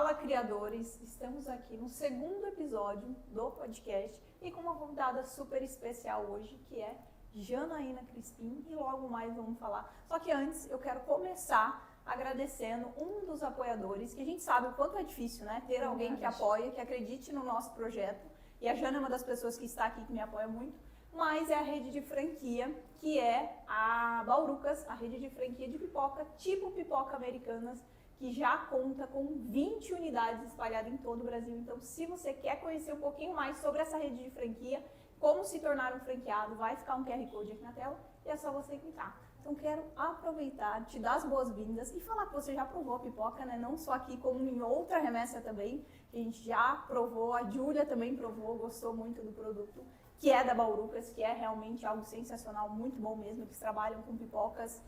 Fala, criadores! Estamos aqui no segundo episódio do podcast e com uma convidada super especial hoje, que é Janaína Crispim, e logo mais vamos falar. Só que antes eu quero começar agradecendo um dos apoiadores, que a gente sabe o quanto é difícil, né? Ter alguém que apoia, que acredite no nosso projeto. E a Jana é uma das pessoas que está aqui, que me apoia muito. Mas é a rede de franquia, que é a Baurucas, a rede de franquia de pipoca, tipo pipoca americanas, que já conta com 20 unidades espalhadas em todo o Brasil. Então, se você quer conhecer um pouquinho mais sobre essa rede de franquia, como se tornar um franqueado, vai ficar um QR Code aqui na tela e é só você clicar. Então, quero aproveitar, te dar as boas-vindas e falar que você já provou a pipoca, né? Não só aqui, como em outra remessa também, que a gente já provou, a Júlia também provou, gostou muito do produto, que é da Baurucas, que é realmente algo sensacional, muito bom mesmo. Eles trabalham com pipocas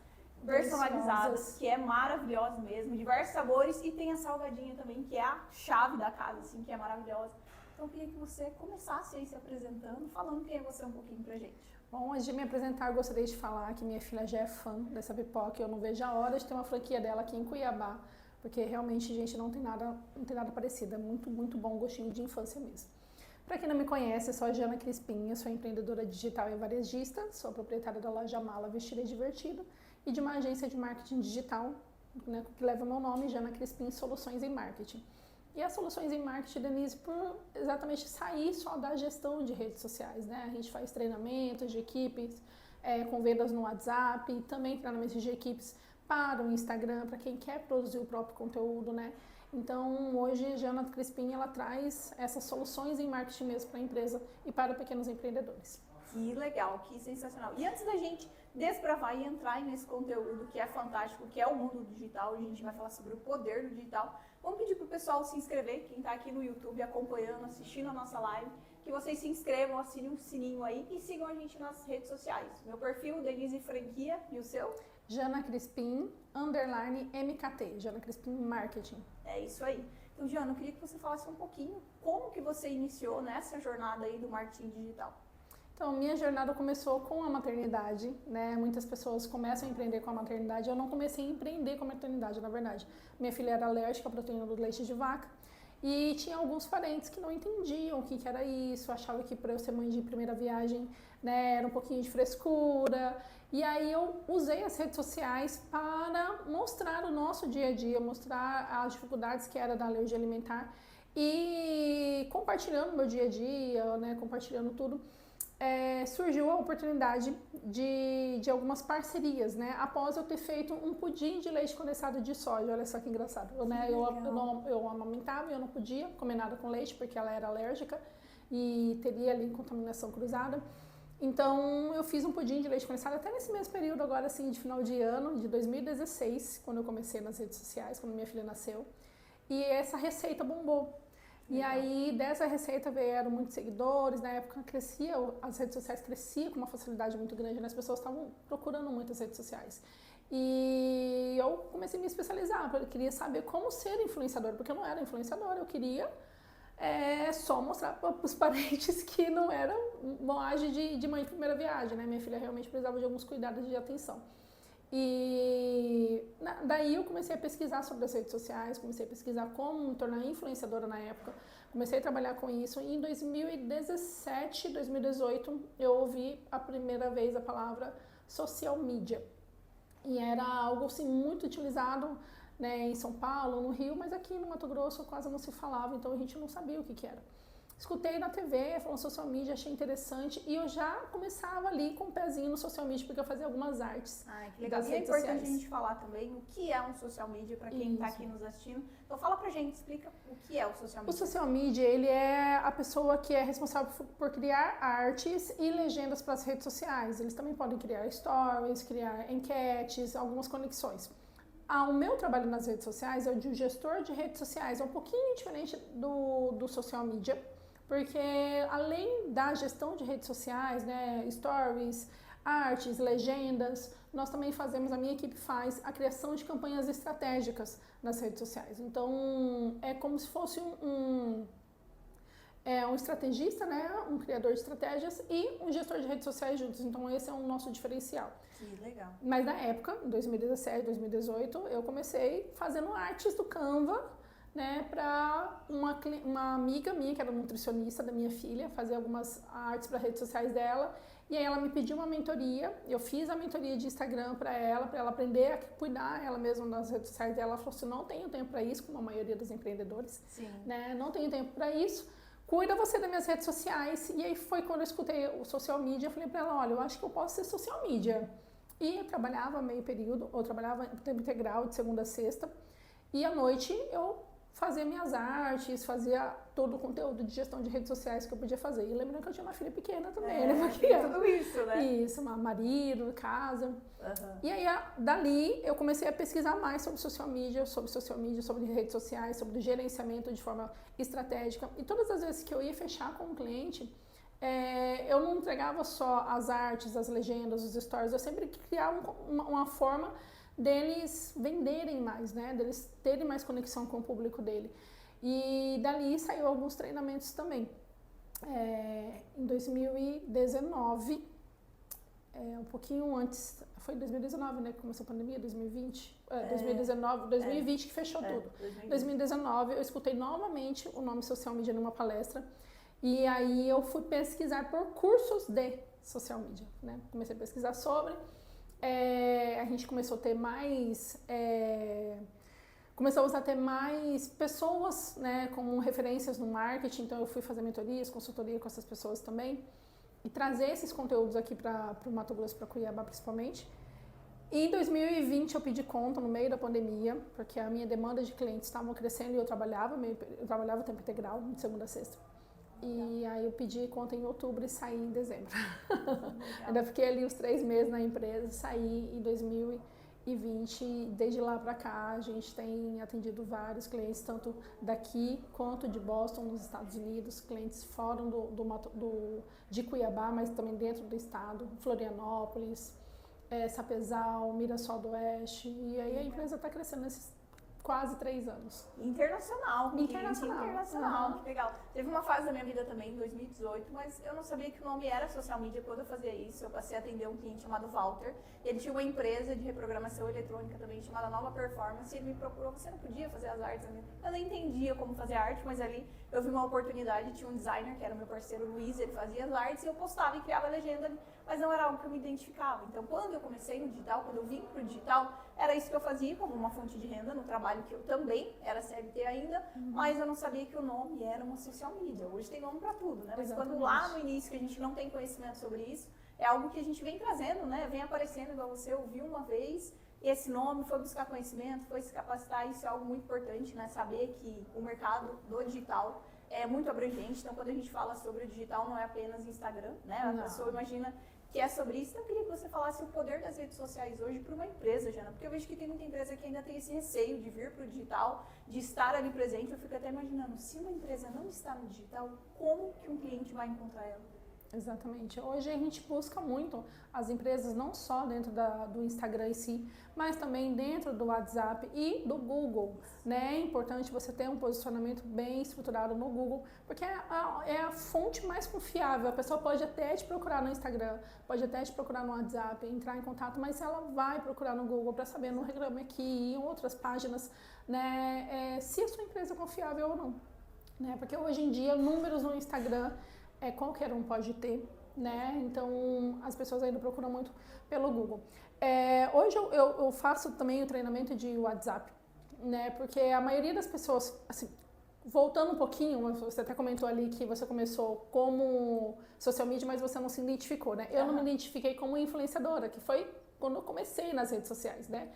personalizadas, que é maravilhosa mesmo, diversos sabores, e tem a salgadinha também, que é a chave da casa, assim, que é maravilhosa. Então eu queria que você começasse aí se apresentando, falando quem é você um pouquinho pra gente. Bom, antes de me apresentar, eu gostaria de falar que minha filha já é fã dessa pipoca, eu não vejo a hora de ter uma franquia dela aqui em Cuiabá, porque realmente, gente, não tem nada parecido, é muito, muito bom, gostinho de infância mesmo. Para quem não me conhece, eu sou a Jana Crispim, eu sou empreendedora digital e varejista, sou proprietária da loja Mala Vestir e Divertido e de uma agência de marketing digital, né, que leva meu nome, Jana Crispim Soluções em Marketing. E as soluções em marketing, Denise, por exatamente sair só da gestão de redes sociais, né? A gente faz treinamentos de equipes com vendas no WhatsApp, e também treinamentos de equipes para o Instagram, para quem quer produzir o próprio conteúdo, né? Então, hoje, a Jana Crispim, ela traz essas soluções em marketing mesmo para a empresa e para pequenos empreendedores. Que legal, que sensacional. E antes da gente desbravar e entrar nesse conteúdo que é fantástico, que é o mundo digital, a gente vai falar sobre o poder do digital, vamos pedir para o pessoal se inscrever, quem está aqui no YouTube acompanhando, assistindo a nossa live, que vocês se inscrevam, assinem o sininho aí e sigam a gente nas redes sociais. Meu perfil, Denise Franquia, e o seu? Jana Crispim, _MKT, Jana Crispim Marketing. É isso aí. Então, Jana, eu queria que você falasse um pouquinho como que você iniciou nessa jornada aí do marketing digital. Então, minha jornada começou com a maternidade, né? Muitas pessoas começam a empreender com a maternidade. Eu não comecei a empreender com a maternidade, na verdade. Minha filha era alérgica à proteína do leite de vaca e tinha alguns parentes que não entendiam o que era isso, achavam que por eu ser mãe de primeira viagem, né, era um pouquinho de frescura. E aí eu usei as redes sociais para mostrar o nosso dia a dia, mostrar as dificuldades que era da alergia alimentar e compartilhando meu dia a dia, né, compartilhando tudo. Surgiu a oportunidade de algumas parcerias, né? Após eu ter feito um pudim de leite condensado de soja, olha só que engraçado. Eu amamentava e eu não podia comer nada com leite porque ela era alérgica e teria ali contaminação cruzada. Então eu fiz um pudim de leite condensado até nesse mesmo período agora, assim, de final de ano, de 2016, quando eu comecei nas redes sociais, quando minha filha nasceu. E essa receita bombou. E aí, dessa receita vieram muitos seguidores, na época as redes sociais cresciam com uma facilidade muito grande, né? As pessoas estavam procurando muitas redes sociais. E eu comecei a me especializar, porque eu queria saber como ser influenciadora, porque eu não era influenciadora, eu queria só mostrar para os parentes que não era moagem de mãe de primeira viagem, né? Minha filha realmente precisava de alguns cuidados de atenção. E daí eu comecei a pesquisar sobre as redes sociais, comecei a pesquisar como me tornar influenciadora na época, comecei a trabalhar com isso e em 2017, 2018 eu ouvi a primeira vez a palavra social media e era algo assim muito utilizado, né, em São Paulo, no Rio, mas aqui no Mato Grosso quase não se falava, então a gente não sabia o que era. Escutei na TV, falando social media, achei interessante e eu já começava ali com o pezinho no social media, porque eu fazia algumas artes. Que legal. E é importante a gente falar também o que é um social media para quem está aqui nos assistindo. Então fala pra gente, explica o que é o social media. O social media, ele é a pessoa que é responsável por criar artes e legendas para as redes sociais. Eles também podem criar stories, criar enquetes, algumas conexões. O meu trabalho nas redes sociais é o de gestor de redes sociais, é um pouquinho diferente do social media, porque além da gestão de redes sociais, né, stories, artes, legendas, nós também fazemos, a minha equipe faz a criação de campanhas estratégicas nas redes sociais. Então, é como se fosse um estrategista, né, um criador de estratégias e um gestor de redes sociais juntos. Então, esse é o nosso diferencial. Que legal. Mas na época, em 2017, 2018, eu comecei fazendo artes do Canva, né, para uma amiga minha, que era nutricionista da minha filha, fazer algumas artes para redes sociais dela. E aí ela me pediu uma mentoria, eu fiz a mentoria de Instagram para ela aprender a cuidar ela mesma das redes sociais dela. Ela falou assim, não tenho tempo para isso, como a maioria dos empreendedores, né? Não tenho tempo para isso, cuida você das minhas redes sociais. E aí foi quando eu escutei o social media, eu falei para ela, olha, eu acho que eu posso ser social media. E eu trabalhava meio período, ou trabalhava tempo integral de segunda a sexta, e à noite eu fazia minhas artes, fazia todo o conteúdo de gestão de redes sociais que eu podia fazer. E lembrando que eu tinha uma filha pequena também, né? Tudo isso, né? Isso, marido, casa. E aí, dali, eu comecei a pesquisar mais sobre social media, sobre redes sociais, sobre gerenciamento de forma estratégica. E todas as vezes que eu ia fechar com um cliente, eu não entregava só as artes, as legendas, os stories, eu sempre criava uma forma deles venderem mais, né? Deles terem mais conexão com o público dele. E dali saiu alguns treinamentos também. Em 2019, um pouquinho antes, foi 2019, né, que começou a pandemia, 2020? 2020 que fechou tudo. 2019 eu escutei novamente o nome social media numa palestra e aí eu fui pesquisar por cursos de social media, né? Comecei a pesquisar sobre, a gente começou a ter mais... Começamos a ter mais pessoas, né, como referências no marketing, então eu fui fazer mentorias, consultoria com essas pessoas também e trazer esses conteúdos aqui para o Mato Grosso, para Cuiabá principalmente. E em 2020 eu pedi conta no meio da pandemia, porque a minha demanda de clientes estava crescendo e eu trabalhava tempo integral, de segunda a sexta. E aí eu pedi conta em outubro e saí em dezembro. Ainda fiquei ali os 3 meses na empresa, saí em 2020, desde lá para cá a gente tem atendido vários clientes, tanto daqui quanto de Boston, nos Estados Unidos, clientes fora de Cuiabá, mas também dentro do estado, Florianópolis, Sapezal, Mirassol do Oeste, e aí a empresa está crescendo nesses quase 3 anos. Internacional. Uhum. Que legal. Teve uma fase da minha vida também, em 2018, mas eu não sabia que o nome era social media quando eu fazia isso. Eu passei a atender um cliente chamado Walter. Ele tinha uma empresa de reprogramação eletrônica também chamada Nova Performance. E ele me procurou, você não podia fazer as artes? Eu não entendia como fazer arte, mas ali eu vi uma oportunidade. Tinha um designer, que era o meu parceiro Luiz, ele fazia as artes e eu postava e criava legenda ali. Mas não era algo que eu me identificava. Então, quando eu comecei no digital, quando eu vim para o digital, era isso que eu fazia como uma fonte de renda no trabalho que eu também era CLT ainda, mas eu não sabia que o nome era uma social media. Hoje tem nome para tudo, né? Mas quando lá no início que a gente não tem conhecimento sobre isso, é algo que a gente vem trazendo, né? Vem aparecendo igual você ouviu uma vez, esse nome, foi buscar conhecimento, foi se capacitar, isso é algo muito importante, né? Saber que o mercado do digital é muito abrangente, então quando a gente fala sobre o digital não é apenas Instagram, né? A pessoa imagina que é sobre isso. Então, eu queria que você falasse o poder das redes sociais hoje para uma empresa, Jana, porque eu vejo que tem muita empresa que ainda tem esse receio de vir para o digital, de estar ali presente. Eu fico até imaginando, se uma empresa não está no digital, como que um cliente vai encontrar ela? Exatamente. Hoje a gente busca muito as empresas, não só dentro do Instagram em si, mas também dentro do WhatsApp e do Google, né? É importante você ter um posicionamento bem estruturado no Google, porque é a fonte mais confiável. A pessoa pode até te procurar no Instagram, pode até te procurar no WhatsApp, entrar em contato, mas ela vai procurar no Google para saber no Reclame Aqui, em outras páginas, né? Se a sua empresa é confiável ou não, né? Porque hoje em dia, números no Instagram qualquer um pode ter, né? Então as pessoas ainda procuram muito pelo Google. Hoje eu faço também o treinamento de WhatsApp, né? Porque a maioria das pessoas, assim, voltando um pouquinho, você até comentou ali que você começou como social media, mas você não se identificou, né? Eu não me identifiquei como influenciadora, que foi quando eu comecei nas redes sociais, né?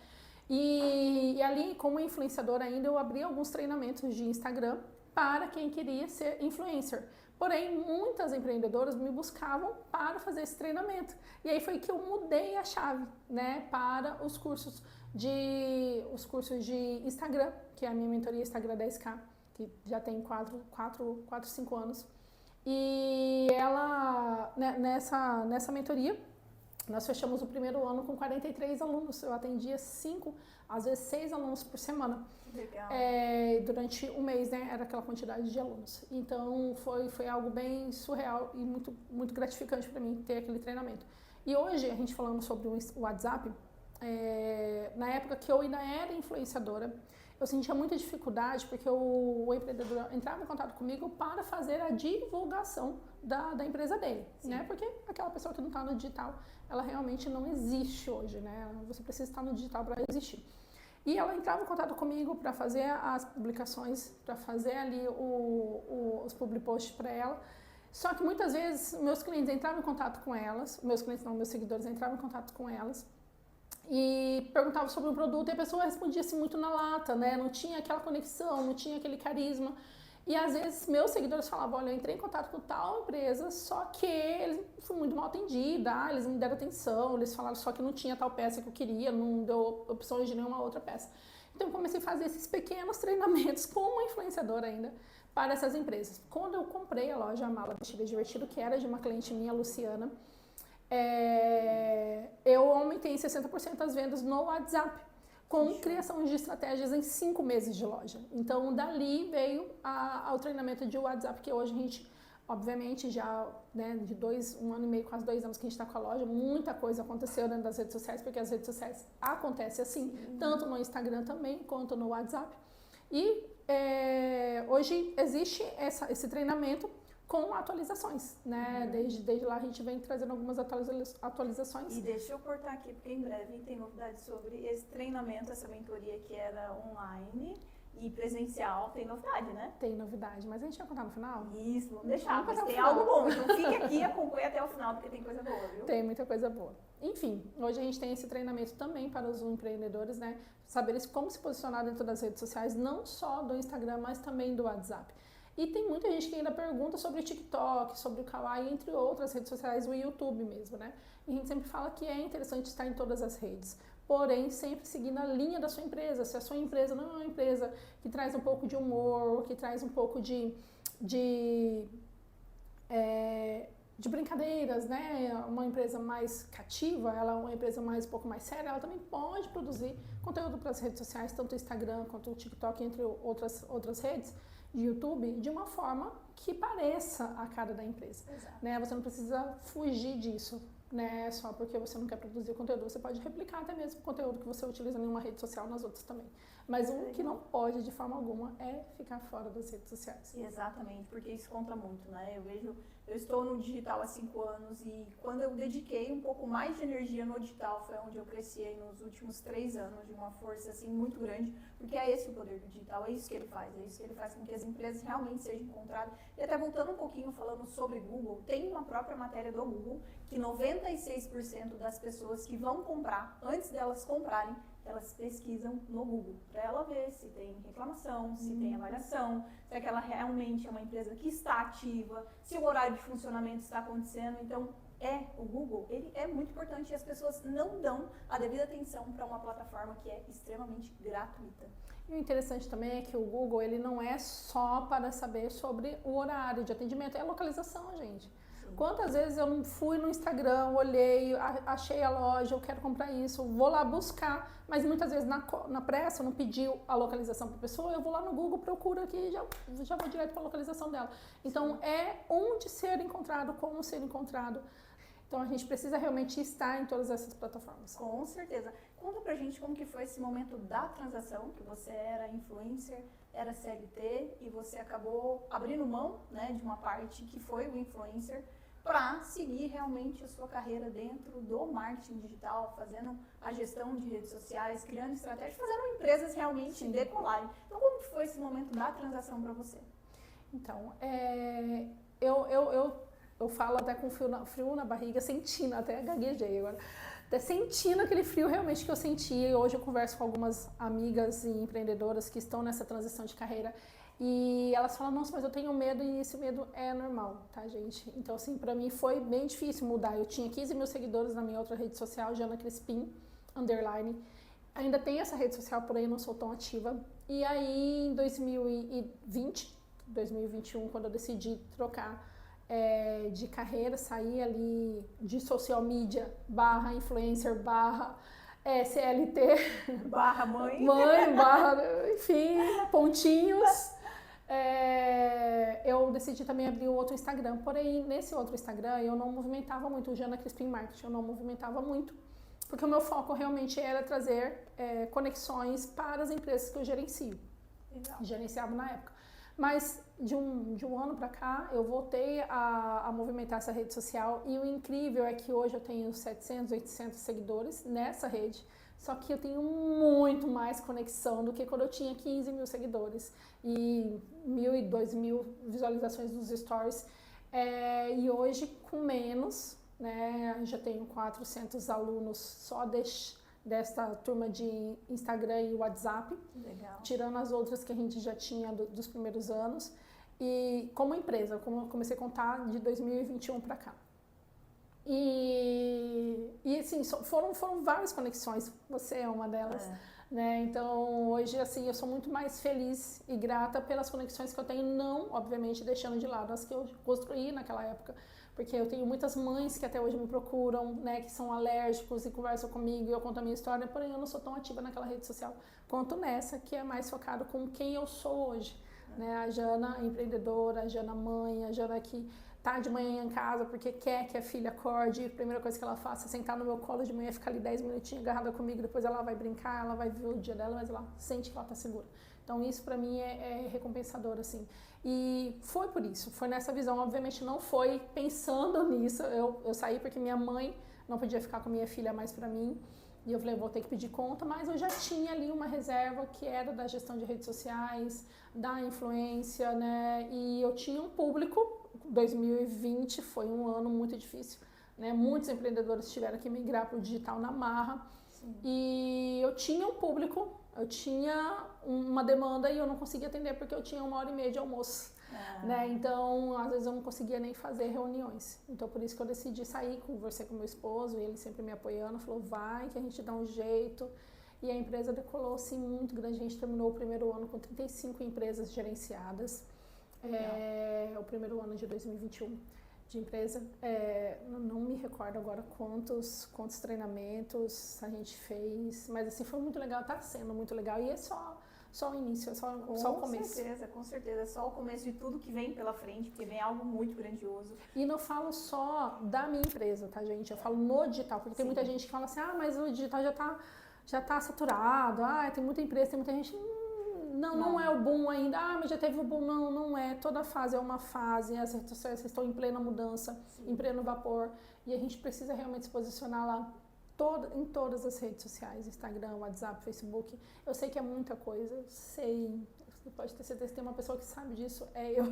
E ali, como influenciadora ainda, eu abri alguns treinamentos de Instagram para quem queria ser influencer. Porém, muitas empreendedoras me buscavam para fazer esse treinamento. E aí foi que eu mudei a chave, né, para os cursos de Instagram, que é a minha mentoria Instagram 10K, que já tem 5 anos. E ela, né, nessa mentoria, nós fechamos o primeiro ano com 43 alunos. Eu atendia 5, às vezes 6 alunos por semana. Legal. Durante um mês, né, era aquela quantidade de alunos. Então foi algo bem surreal e muito, muito gratificante para mim ter aquele treinamento. E hoje, a gente falando sobre o WhatsApp, na época que eu ainda era influenciadora, eu sentia muita dificuldade porque o empreendedor entrava em contato comigo para fazer a divulgação da empresa dele, né? Porque aquela pessoa que não está no digital, ela realmente não existe hoje, né? Você precisa estar no digital para existir. E ela entrava em contato comigo para fazer as publicações, para fazer ali os public posts para ela. Só que muitas vezes meus clientes entravam em contato com elas, meus seguidores entravam em contato com elas e perguntavam sobre o produto e a pessoa respondia assim muito na lata, né? Não tinha aquela conexão, não tinha aquele carisma. E às vezes meus seguidores falavam, olha, eu entrei em contato com tal empresa, só que eles fui muito mal atendida, eles não me deram atenção, eles falaram só que não tinha tal peça que eu queria, não deu opções de nenhuma outra peça. Então eu comecei a fazer esses pequenos treinamentos como influenciadora ainda para essas empresas. Quando eu comprei a loja Mala Vestido Divertido, que era de uma cliente minha, Luciana, eu aumentei em 60% as vendas no WhatsApp, com criação de estratégias em 5 meses de loja. Então, dali veio ao treinamento de WhatsApp, que hoje a gente, obviamente, já, né, de 1 ano e meio, quase 2 anos que a gente está com a loja, muita coisa aconteceu dentro das redes sociais, porque as redes sociais acontecem assim, tanto no Instagram também, quanto no WhatsApp. E hoje existe esse treinamento com atualizações, né? Desde lá a gente vem trazendo algumas atualizações. E deixa eu cortar aqui, porque em breve tem novidades sobre esse treinamento, essa mentoria que era online e presencial. Tem novidade, né? Tem novidade, mas a gente vai contar no final? Isso, vamos deixar, mas tem algo bom. Então fique aqui e acompanhe até o final, porque tem coisa boa, viu? Tem muita coisa boa. Enfim, hoje a gente tem esse treinamento também para os empreendedores, né? Saber como se posicionar dentro das redes sociais, não só do Instagram, mas também do WhatsApp. E tem muita gente que ainda pergunta sobre o TikTok, sobre o Kawaii, entre outras redes sociais, o YouTube mesmo, né? E a gente sempre fala que é interessante estar em todas as redes, porém sempre seguindo a linha da sua empresa. Se a sua empresa não é uma empresa que traz um pouco de humor, que traz um pouco de brincadeiras, né? Uma empresa mais cativa, ela é uma empresa um pouco mais séria, ela também pode produzir conteúdo para as redes sociais, tanto o Instagram quanto o TikTok, entre outras redes de YouTube, de uma forma que pareça a cara da empresa, né? Você não precisa fugir disso, né? Só porque você não quer produzir conteúdo, você pode replicar até mesmo o conteúdo que você utiliza em uma rede social nas outras também. Mas o que não pode, de forma alguma, é ficar fora das redes sociais. Exatamente, porque isso conta muito, né? Eu estou no digital há 5 anos e quando eu dediquei um pouco mais de energia no digital foi onde eu cresci aí nos últimos 3 anos de uma força assim muito grande, porque é esse o poder do digital, é isso que ele faz, com que as empresas realmente sejam encontradas. E até voltando um pouquinho falando sobre Google, tem uma própria matéria do Google que 96% das pessoas que vão comprar, antes delas comprarem, elas pesquisam no Google, para ela ver se tem reclamação, se tem avaliação, se aquela realmente é uma empresa que está ativa, se o horário de funcionamento está acontecendo. Então, o Google, ele é muito importante e as pessoas não dão a devida atenção para uma plataforma que é extremamente gratuita. E o interessante também é que o Google, ele não é só para saber sobre o horário de atendimento, é a localização, gente. Quantas vezes eu não fui no Instagram, olhei, achei a loja, eu quero comprar isso, vou lá buscar, mas muitas vezes na pressa eu não pedi a localização para a pessoa, eu vou lá no Google, procuro aqui e já vou direto para a localização dela. Então é onde ser encontrado, como ser encontrado. Então a gente precisa realmente estar em todas essas plataformas. Com certeza. Conta pra gente como que foi esse momento da transação, que você era influencer, era CLT e você acabou abrindo mão, né, de uma parte que foi o influencer, para seguir realmente a sua carreira dentro do marketing digital, fazendo a gestão de redes sociais, criando estratégias, fazendo empresas realmente decolarem. Então, como que foi esse momento da transação para você? Então, eu falo até com frio na barriga, sentindo, até gaguejei agora, até sentindo aquele frio realmente que eu senti. E hoje eu converso com algumas amigas e empreendedoras que estão nessa transição de carreira e elas falam, nossa, mas eu tenho medo, e esse medo é normal, tá, gente? Então, assim, pra mim foi bem difícil mudar. Eu tinha 15 mil seguidores na minha outra rede social, Jana Crispim, _. Ainda tenho essa rede social, porém eu não sou tão ativa. E aí, em 2021, quando eu decidi trocar de carreira, sair ali de social media, /influencer, CLT, mãe, enfim, pontinhos. Eu decidi também abrir o outro Instagram, porém nesse outro Instagram eu não movimentava muito o Jana Crispim Marketing, eu não movimentava muito, porque o meu foco realmente era trazer conexões para as empresas que eu gerencio. Legal. Gerenciava na época. Mas de um ano para cá, eu voltei a movimentar essa rede social e o incrível é que hoje eu tenho 700, 800 seguidores nessa rede, só que eu tenho muito mais conexão do que quando eu tinha 15 mil seguidores e 1.000 e 2.000 visualizações nos stories. E hoje, com menos, né, já tenho 400 alunos só desta turma de Instagram e WhatsApp, Legal. tirando as outras que a gente já tinha dos primeiros anos. E como empresa, como eu comecei a contar de 2021 para cá. E assim, foram várias conexões, você é uma delas. Né? Então, hoje, assim, eu sou muito mais feliz e grata pelas conexões que eu tenho, não, obviamente, deixando de lado as que eu construí naquela época, porque eu tenho muitas mães que até hoje me procuram, né, que são alérgicos e conversam comigo e eu conto a minha história, porém eu não sou tão ativa naquela rede social quanto nessa, que é mais focado com quem eu sou hoje, né? A Jana empreendedora, a Jana mãe, a Jana que tá de manhã em casa porque quer que a filha acorde, a primeira coisa que ela faça é sentar no meu colo de manhã e ficar ali 10 minutinhos agarrada comigo, depois ela vai brincar, ela vai ver o dia dela, mas ela sente que ela tá segura. Então isso pra mim é recompensador, assim. E foi por isso, foi nessa visão, obviamente não foi pensando nisso, eu saí porque minha mãe não podia ficar com minha filha mais pra mim, e eu falei, vou ter que pedir conta, mas eu já tinha ali uma reserva que era da gestão de redes sociais, da influência, né, e eu tinha um público. 2020 foi um ano muito difícil, né? Muitos empreendedores tiveram que migrar para o digital na marra. Sim. E eu tinha um público, eu tinha uma demanda e eu não conseguia atender porque eu tinha 1h30 de almoço, né? Então, às vezes eu não conseguia nem fazer reuniões. Então, por isso que eu decidi sair, conversei com meu esposo e ele sempre me apoiando, falou, vai que a gente dá um jeito. E a empresa decolou, assim, muito grande. A gente terminou o primeiro ano com 35 empresas gerenciadas. O primeiro ano de 2021 de empresa, não me recordo agora quantos treinamentos a gente fez, mas assim, foi muito legal, tá sendo muito legal, e é só o início, é só o começo. Com certeza, é só o começo de tudo que vem pela frente, porque vem algo muito grandioso. E não falo só da minha empresa, tá, gente? Eu falo no digital, porque tem muita gente que fala assim, mas o digital já tá saturado, tem muita empresa, tem muita gente... Não é o boom ainda, mas já teve o boom, não é, toda fase é uma fase, as redes sociais estão em plena mudança, em pleno vapor, e a gente precisa realmente se posicionar lá em todas as redes sociais, Instagram, WhatsApp, Facebook. Eu sei que é muita coisa, eu sei, você pode ter certeza que tem uma pessoa que sabe disso, eu.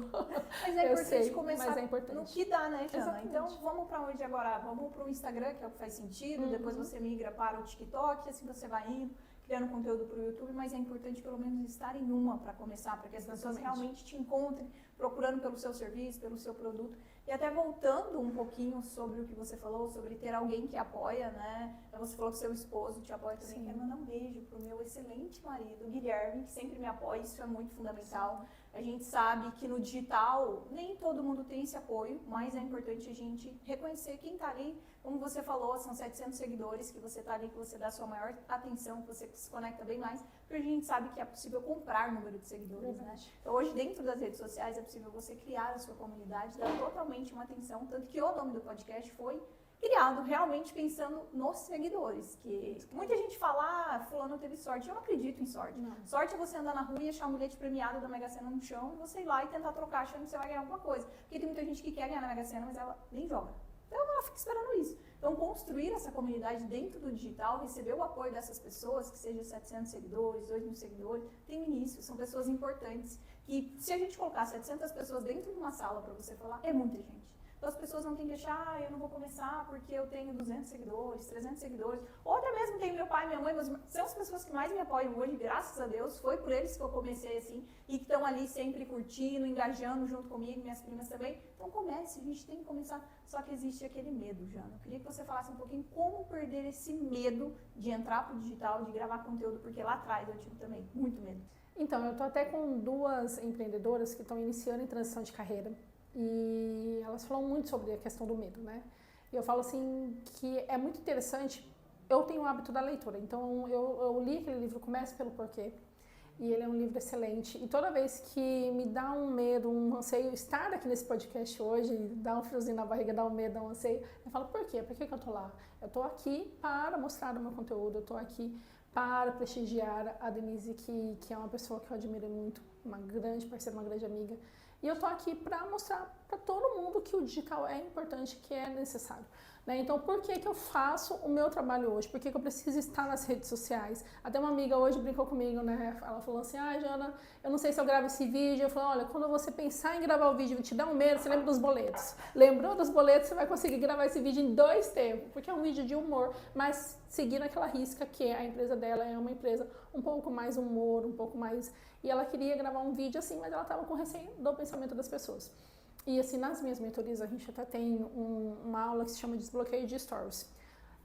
Mas é importante começar no que dá, né, Jana? Exatamente. Então, vamos para onde agora? Vamos para o Instagram, que é o que faz sentido, depois você migra para o TikTok, assim você vai indo, criando conteúdo para o YouTube, mas é importante pelo menos estar em uma para começar, para que as pessoas realmente te encontrem, procurando pelo seu serviço, pelo seu produto. E até voltando um pouquinho sobre o que você falou, sobre ter alguém que apoia, né? Você falou que seu esposo te apoia também. Sim. Quero mandar um beijo pro meu excelente marido, Guilherme, que sempre me apoia, isso é muito fundamental. Sim. A gente sabe que no digital nem todo mundo tem esse apoio, mas é importante a gente reconhecer quem está ali. Como você falou, são 700 seguidores que você está ali, que você dá sua maior atenção, que você se conecta bem mais, porque a gente sabe que é possível comprar número de seguidores, né? Então, hoje, dentro das redes sociais, é possível você criar a sua comunidade, dar totalmente uma atenção, tanto que o nome do podcast foi criado realmente pensando nos seguidores, que muita gente fala, fulano teve sorte. Eu não acredito em sorte. Não. Sorte é você andar na rua e achar um bilhete premiado da Mega Sena no chão, e você ir lá e tentar trocar achando que você vai ganhar alguma coisa. Porque tem muita gente que quer ganhar na Mega Sena, mas ela nem joga. Então ela fica esperando isso. Então construir essa comunidade dentro do digital, receber o apoio dessas pessoas, que seja 700 seguidores, 2.000 seguidores, tem início, são pessoas importantes. Que se a gente colocar 700 pessoas dentro de uma sala para você falar, é muita gente. Então as pessoas não têm que achar, eu não vou começar porque eu tenho 200 seguidores, 300 seguidores. Ou até mesmo tenho meu pai e minha mãe, mas são as pessoas que mais me apoiam hoje, graças a Deus. Foi por eles que eu comecei assim, e que estão ali sempre curtindo, engajando junto comigo, minhas primas também. Então comece, a gente tem que começar. Só que existe aquele medo, Jana. Eu queria que você falasse um pouquinho como perder esse medo de entrar pro digital, de gravar conteúdo, porque lá atrás eu tive também muito medo. Então, eu tô até com 2 empreendedoras que estão iniciando em transição de carreira. E elas falam muito sobre a questão do medo, né? E eu falo assim que é muito interessante. Eu tenho o hábito da leitura, então eu li aquele livro Comece pelo Porquê E ele é um livro excelente. E toda vez que me dá um medo, um anseio, estar aqui nesse podcast hoje, dá um friozinho na barriga, dá um medo, dá um anseio, eu falo, por quê? Por que eu tô lá? Eu tô aqui para mostrar o meu conteúdo, eu tô aqui para prestigiar a Denise, que é uma pessoa que eu admiro muito, uma grande parceira, uma grande amiga. E eu tô aqui para mostrar para todo mundo que o digital é importante, que é necessário. Né? Então, por que eu faço o meu trabalho hoje? Por que eu preciso estar nas redes sociais? Até uma amiga hoje brincou comigo, né? Ela falou assim, Jana, eu não sei se eu gravo esse vídeo. Eu falei, olha, quando você pensar em gravar o vídeo e te dar um medo, você lembra dos boletos. Lembrou dos boletos, você vai conseguir gravar esse vídeo em 2 tempos, porque é um vídeo de humor, mas seguindo aquela risca que a empresa dela é uma empresa um pouco mais humor, um pouco mais... E ela queria gravar um vídeo assim, mas ela estava com receio do pensamento das pessoas. E assim, nas minhas mentorias, a gente até tem uma aula que se chama Desbloqueio de Stories.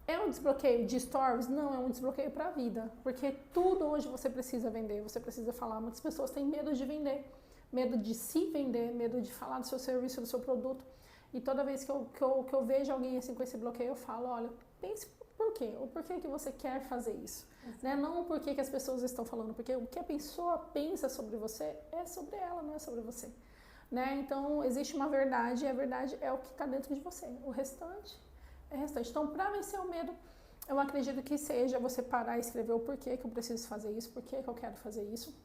É um desbloqueio de stories? Não, é um desbloqueio para a vida. Porque tudo hoje você precisa vender, você precisa falar. Muitas pessoas têm medo de vender, medo de se vender, medo de falar do seu serviço, do seu produto. E toda vez que eu vejo alguém assim com esse bloqueio, eu falo, olha, pense por quê? O porquê que você quer fazer isso. Né? Não o porquê que as pessoas estão falando, porque o que a pessoa pensa sobre você é sobre ela, não é sobre você. Né? Então, existe uma verdade e a verdade é o que está dentro de você. O restante é restante. Então, para vencer o medo, eu acredito que seja você parar e escrever o porquê que eu preciso fazer isso, porquê que eu quero fazer isso.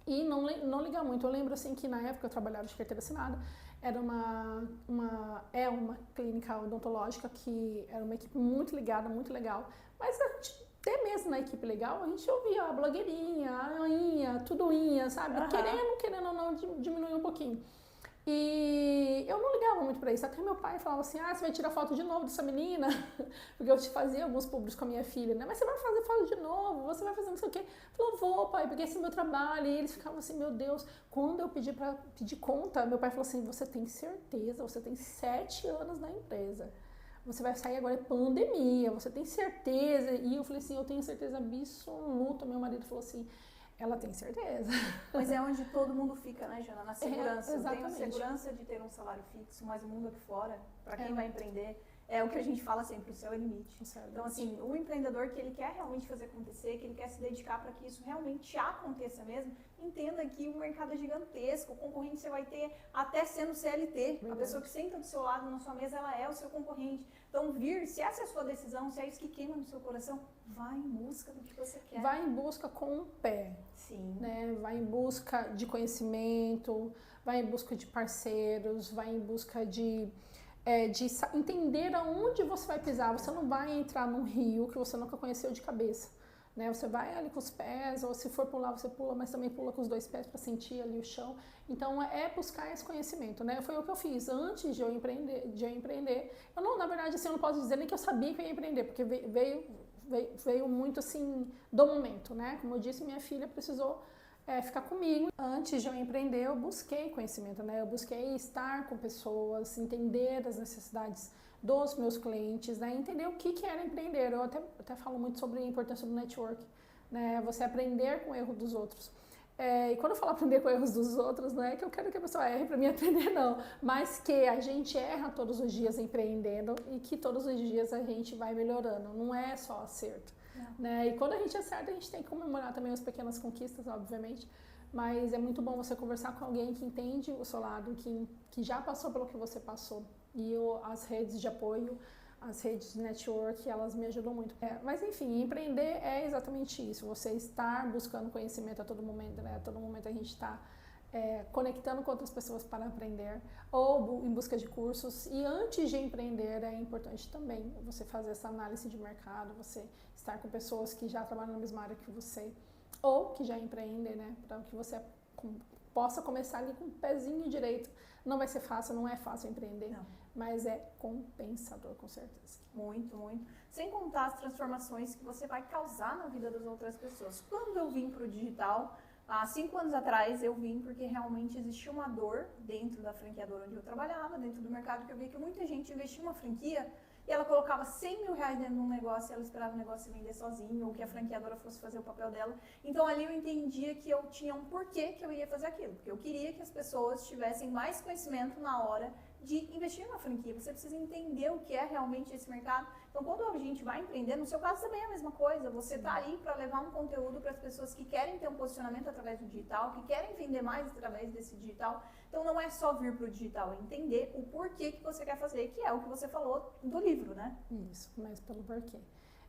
E não ligar muito. Eu lembro assim que na época eu trabalhava de carteira assinada, era uma clínica odontológica que era uma equipe muito ligada, muito legal. Mas a gente, até mesmo na equipe legal, a gente ouvia a blogueirinha, a Inha, tudoinha, sabe? Querendo ou não, diminuir um pouquinho. E eu não ligava muito pra isso, até meu pai falava assim, você vai tirar foto de novo dessa menina, porque eu te fazia alguns públicos com a minha filha, né, mas você vai fazer foto de novo, você vai fazer não sei o quê. Falou, vou pai, porque esse é meu trabalho, e eles ficavam assim, meu Deus, quando eu pedi pra pedir conta, meu pai falou assim, você tem certeza, você tem 7 anos na empresa, você vai sair agora, é pandemia, você tem certeza? E eu falei assim, eu tenho certeza absoluta, meu marido falou assim, ela tem certeza. Mas é onde todo mundo fica, né, Jana? Na segurança. Eu tenho Exatamente. segurança de ter um salário fixo, mas o mundo aqui fora, para quem vai empreender, é o que a gente fala sempre, o céu é limite. Então, assim, o empreendedor que ele quer realmente fazer acontecer, que ele quer se dedicar para que isso realmente aconteça mesmo, entenda que o mercado é gigantesco, o concorrente você vai ter até sendo CLT. A pessoa que senta do seu lado na sua mesa, ela é o seu concorrente. Então, se essa é a sua decisão, se é isso que queima no seu coração, vai em busca do que você quer. Vai em busca com o pé. Sim. Né? Vai em busca de conhecimento, vai em busca de parceiros, vai em busca de entender aonde você vai pisar. Você não vai entrar num rio que você nunca conheceu de cabeça. Né? Você vai ali com os pés, ou se for pular, você pula, mas também pula com os 2 pés para sentir ali o chão. Então, é buscar esse conhecimento, né? Foi o que eu fiz antes de eu empreender. Eu não, na verdade, assim, eu não posso dizer nem que eu sabia que eu ia empreender, porque veio muito, assim, do momento, né? Como eu disse, minha filha precisou ficar comigo. Antes de eu empreender, eu busquei conhecimento, né? Eu busquei estar com pessoas, entender as necessidades dos meus clientes, né? Entender o que era empreender. Eu até falo muito sobre a importância do network, né? Você aprender com o erro dos outros. E quando eu falo aprender com erros dos outros, não é que eu quero que a pessoa erre para mim aprender, não. Mas que a gente erra todos os dias empreendendo e que todos os dias a gente vai melhorando. Não é só acerto. Né? E quando a gente acerta, a gente tem que comemorar também as pequenas conquistas, obviamente. Mas é muito bom você conversar com alguém que entende o seu lado, que já passou pelo que você passou. E as redes de apoio, as redes de network, elas me ajudam muito. Mas enfim, empreender é exatamente isso. Você estar buscando conhecimento a todo momento, né? A todo momento a gente está conectando com outras pessoas para aprender ou em busca de cursos. E antes de empreender é importante também você fazer essa análise de mercado, você estar com pessoas que já trabalham na mesma área que você ou que já empreendem, né? Para que você possa começar ali com o pezinho direito. Não vai ser fácil, não é fácil empreender, não. Mas é compensador, com certeza. Muito, muito. Sem contar as transformações que você vai causar na vida das outras pessoas. Quando eu vim para o digital, há 5 anos atrás, eu vim porque realmente existia uma dor dentro da franqueadora onde eu trabalhava, dentro do mercado, que eu vi que muita gente investia em uma franquia e ela colocava 100 mil reais dentro de um negócio e ela esperava o negócio se vender sozinho ou que a franqueadora fosse fazer o papel dela. Então ali eu entendia que eu tinha um porquê que eu iria fazer aquilo, porque eu queria que as pessoas tivessem mais conhecimento na hora de investir na franquia, você precisa entender o que é realmente esse mercado. Então, quando a gente vai empreender, no seu caso também é a mesma coisa, você está ali para levar um conteúdo para as pessoas que querem ter um posicionamento através do digital, que querem vender mais através desse digital. Então, não é só vir para o digital, é entender o porquê que você quer fazer, que é o que você falou do livro, né? Isso, mas pelo porquê.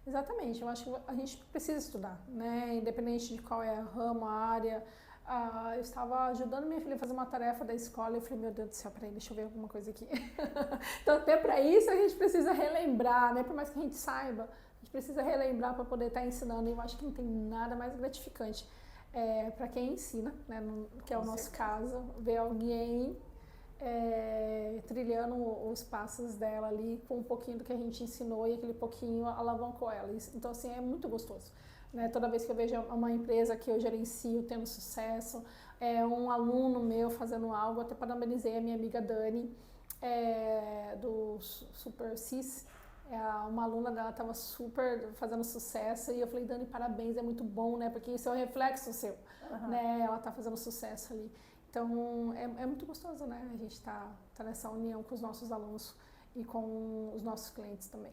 Exatamente, eu acho que a gente precisa estudar, né? Independente de qual é a ramo, a área. Eu estava ajudando minha filha a fazer uma tarefa da escola e eu falei, meu Deus do céu, peraí, deixa eu ver alguma coisa aqui. Então, até para isso a gente precisa relembrar, né? Por mais que a gente saiba, a gente precisa relembrar para poder estar ensinando. E eu acho que não tem nada mais gratificante para quem ensina, né? Que é o nosso caso, ver alguém trilhando os passos dela ali com um pouquinho do que a gente ensinou e aquele pouquinho alavancou ela. Então, assim, é muito gostoso. Né? Toda vez que eu vejo uma empresa que eu gerencio tendo sucesso, um aluno meu fazendo algo, até parabenizei a minha amiga Dani, do Super Cis, uma aluna dela estava super fazendo sucesso e eu falei, Dani, parabéns, é muito bom, né? Porque isso é um reflexo seu, né? Ela está fazendo sucesso ali. Então, é muito gostoso, né? A gente tá nessa união com os nossos alunos e com os nossos clientes também.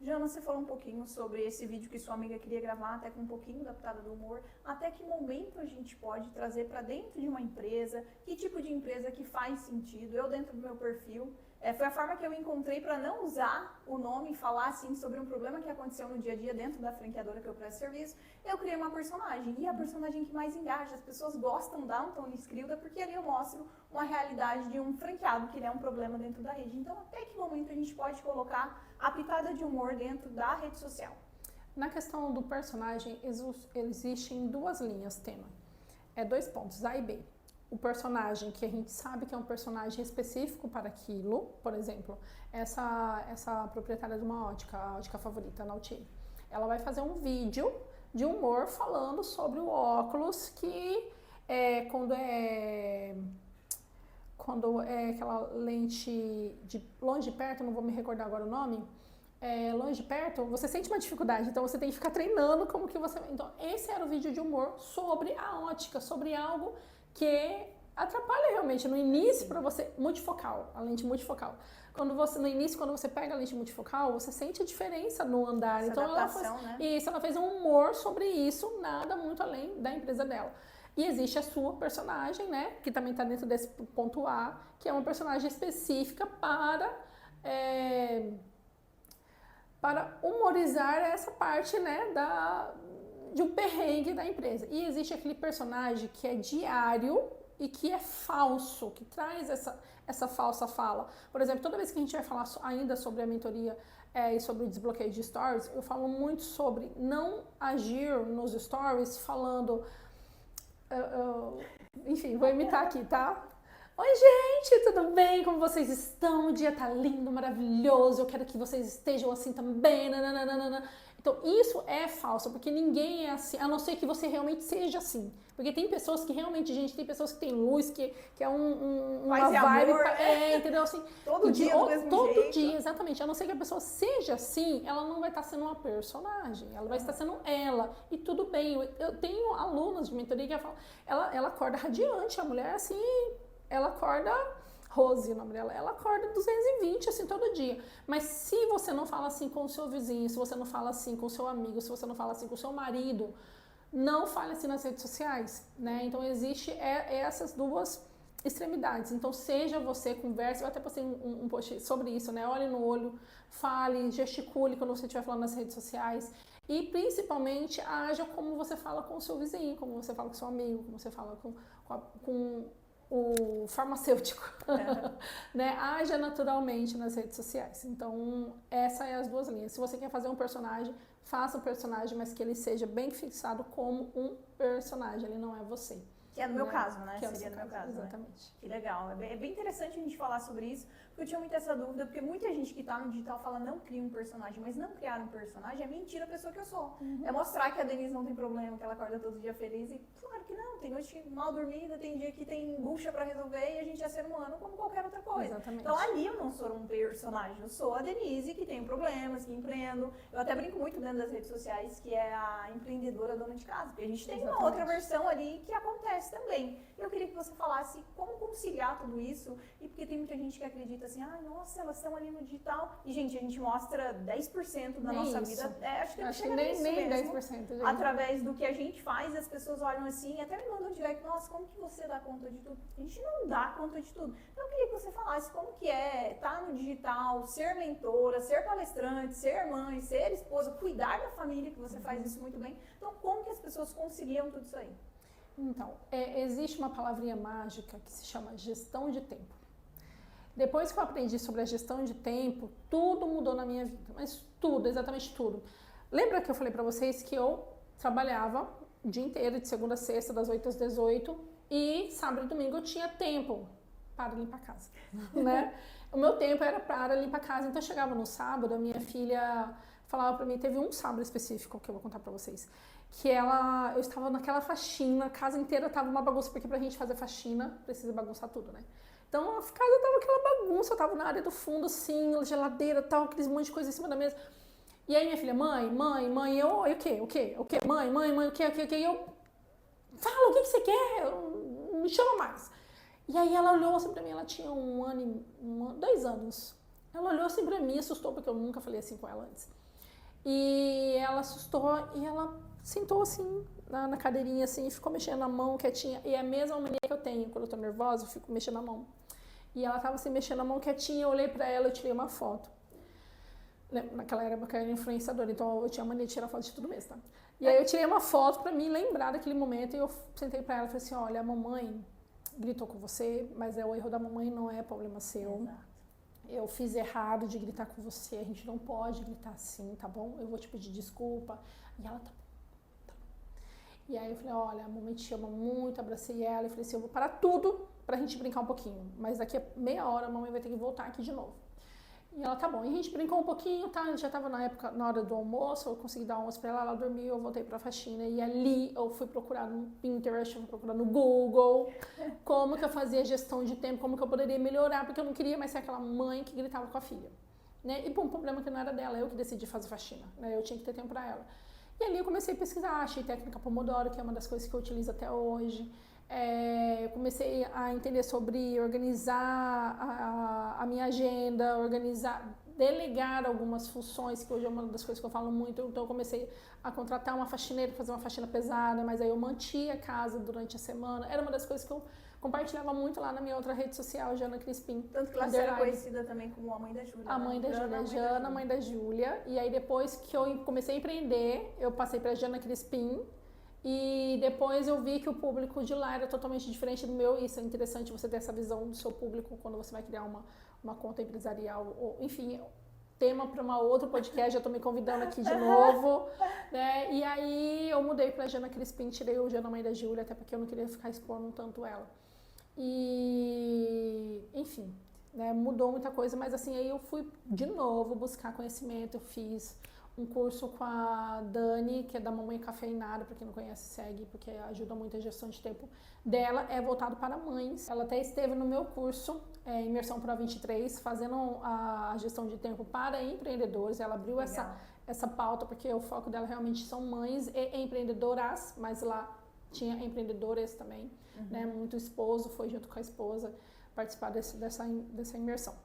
Jana, você falou um pouquinho sobre esse vídeo que sua amiga queria gravar, até com um pouquinho da pitada do humor. Até que momento a gente pode trazer para dentro de uma empresa? Que tipo de empresa que faz sentido? Eu, dentro do meu perfil, foi a forma que eu encontrei para não usar o nome e falar assim sobre um problema que aconteceu no dia a dia dentro da franqueadora que eu presto serviço. Eu criei uma personagem, e a personagem que mais engaja, as pessoas gostam da Antônia Escrilda, porque ali eu mostro uma realidade de um franqueado, que ele é um problema dentro da rede. Então, até que momento a gente pode colocar a pitada de humor dentro da rede social? Na questão do personagem, existem duas linhas tema. 2 pontos, A e B. O personagem que a gente sabe que é um personagem específico para aquilo, por exemplo, essa proprietária de uma ótica, a ótica favorita, a Nautilus, ela vai fazer um vídeo de humor falando sobre o óculos que quando é aquela lente de longe de perto, não vou me recordar agora o nome, longe de perto, você sente uma dificuldade, então você tem que ficar treinando como que você... Então, esse era o vídeo de humor sobre a ótica, sobre algo que atrapalha realmente no início para você, multifocal, a lente multifocal. No início, quando você pega a lente multifocal, você sente a diferença no andar. Essa então ela fez um humor sobre isso, nada muito além da empresa dela. E existe a sua personagem, né, que também está dentro desse ponto A, que é uma personagem específica para humorizar essa parte, né, de um perrengue da empresa. E existe aquele personagem que é diário e que é falso, que traz essa falsa fala. Por exemplo, toda vez que a gente vai falar ainda sobre a mentoria e sobre o desbloqueio de stories, eu falo muito sobre não agir nos stories falando... enfim, vou imitar aqui, tá? Oi, gente, tudo bem? Como vocês estão? O dia tá lindo, maravilhoso. Eu quero que vocês estejam assim também. Nananana. Então, isso é falso, porque ninguém é assim, a não ser que você realmente seja assim. Porque tem pessoas que realmente, gente, tem pessoas que tem luz, que é uma vibe, amor, entendeu? Assim, todo dia do mesmo todo jeito. dia, exatamente. A não ser que a pessoa seja assim, ela não vai estar sendo uma personagem, ela vai estar sendo ela. E tudo bem, eu tenho alunas de mentoria que ela acorda radiante, a mulher assim, ela acorda... Rose, o nome dela, ela acorda 220 assim todo dia. Mas se você não fala assim com o seu vizinho, se você não fala assim com o seu amigo, se você não fala assim com o seu marido, não fale assim nas redes sociais, né? Então existe essas duas extremidades. Então seja você, converse, eu até postei um post sobre isso, né? Olhe no olho, fale, gesticule quando você estiver falando nas redes sociais. E principalmente haja como você fala com o seu vizinho, como você fala com o seu amigo, como você fala com o farmacêutico, né? Haja naturalmente nas redes sociais. Então, essas são as duas linhas. Se você quer fazer um personagem, faça um personagem, mas que ele seja bem fixado como um personagem, ele não é você. Que é no meu caso, né? Seria no meu caso, Né? exatamente. Que legal. É bem interessante a gente falar sobre isso, porque eu tinha muito essa dúvida, porque muita gente que tá no digital fala não cria um personagem, mas não criar um personagem é mentira a pessoa que eu sou. É mostrar que a Denise não tem problema, que ela acorda todo dia feliz, e claro que não, tem noite mal dormida, tem dia que tem bucha pra resolver, e a gente é ser humano como qualquer outra coisa. Exatamente. Então ali eu não sou um personagem, eu sou a Denise, que tem problemas, que empreendo. Eu até brinco muito dentro das redes sociais, que é a empreendedora dona de casa, porque a gente tem uma outra versão ali que acontece também. Eu queria que você falasse como conciliar tudo isso, e porque porque tem muita gente que acredita assim, nossa, elas estão ali no digital. E, gente, a gente mostra 10% da nossa vida. Acho que não chega nem mesmo. 10%, gente. Através do que a gente faz, as pessoas olham assim e até me mandam direct, nossa, como que você dá conta de tudo? A gente não dá conta de tudo. Então, eu queria que você falasse como que é estar no digital, ser mentora, ser palestrante, ser mãe, ser esposa, cuidar da família, que você faz isso muito bem. Então, como que as pessoas conciliam tudo isso aí? Então, existe uma palavrinha mágica que se chama gestão de tempo. Depois que eu aprendi sobre a gestão de tempo, tudo mudou na minha vida, mas tudo, exatamente tudo. Lembra que eu falei para vocês que eu trabalhava o dia inteiro, de segunda a sexta, das 8 às 18, e sábado e domingo eu tinha tempo para limpar a casa, né? O meu tempo era para limpar a casa, então eu chegava no sábado, a minha filha falava para mim, teve um sábado específico que eu vou contar para vocês, que eu estava naquela faxina, a casa inteira estava uma bagunça, porque pra gente fazer faxina precisa bagunçar tudo, né? Então a casa tava aquela bagunça, eu tava na área do fundo, assim, geladeira, tal, aqueles monte de coisa em cima da mesa. E aí minha filha, mãe, eu, o quê? Mãe, o quê? E eu, fala, o que você quer? Me chama mais. E aí ela olhou assim pra mim, ela tinha 2 anos. Ela olhou assim pra mim, assustou, porque eu nunca falei assim com ela antes. E ela assustou e ela sentou assim na cadeirinha assim e ficou mexendo na mão quietinha. E é a mesma mania que eu tenho quando eu tô nervosa, eu fico mexendo na mão. E ela tava assim mexendo na mão quietinha, eu olhei pra ela e tirei uma foto. Naquela época eu era influenciadora, então eu tinha mania de tirar foto de tudo mesmo, tá? E aí eu tirei uma foto pra mim lembrar daquele momento e eu sentei pra ela e falei assim, olha, a mamãe gritou com você, mas o erro da mamãe não é problema seu. Exato. Eu fiz errado de gritar com você, a gente não pode gritar assim, tá bom? Eu vou te pedir desculpa. E ela, tá bom. E aí eu falei, olha, a mamãe te ama muito, abracei ela e falei assim, eu vou parar tudo pra gente brincar um pouquinho, mas daqui a meia hora a mamãe vai ter que voltar aqui de novo. E ela, tá bom. E a gente brincou um pouquinho, tá? Já tava na hora do almoço, eu consegui dar almoço pra ela dormiu, eu voltei pra faxina. E ali eu fui procurar no Pinterest, eu fui procurar no Google, como que eu fazia gestão de tempo, como que eu poderia melhorar, porque eu não queria mais ser aquela mãe que gritava com a filha. Né? E, bom, o problema é que não era dela, eu que decidi fazer faxina, né? Eu tinha que ter tempo pra ela. E ali eu comecei a pesquisar, achei técnica Pomodoro, que é uma das coisas que eu utilizo até hoje. Eu comecei a entender sobre organizar a minha agenda, delegar algumas funções, que hoje é uma das coisas que eu falo muito. Então eu comecei a contratar uma faxineira para fazer uma faxina pesada, mas aí eu mantia a casa durante a semana. Era uma das coisas que eu compartilhava muito lá na minha outra rede social, Jana Crispim. Tanto que ela era conhecida também como a mãe da Júlia. A mãe da Júlia, Jana, mãe da Júlia. E aí depois que eu comecei a empreender, eu passei para Jana Crispim. E depois eu vi que o público de lá era totalmente diferente do meu, e isso é interessante você ter essa visão do seu público quando você vai criar uma conta empresarial, ou, enfim, tema para uma outro podcast, já estou me convidando aqui de novo, né? E aí eu mudei para Jana Crispim, tirei o Jana Mãe da Júlia, até porque eu não queria ficar expondo tanto ela. E, enfim, né, mudou muita coisa, mas assim, aí eu fui de novo buscar conhecimento, eu fiz um curso com a Dani, que é da Mamãe Cafeinada, para quem não conhece, segue, porque ajuda muito a gestão de tempo dela, é voltado para mães. Ela até esteve no meu curso, Imersão Pro 23, fazendo a gestão de tempo para empreendedores. Ela abriu essa pauta, porque o foco dela realmente são mães e empreendedoras, mas lá tinha empreendedoras também, né? Muito esposo, foi junto com a esposa participar dessa imersão.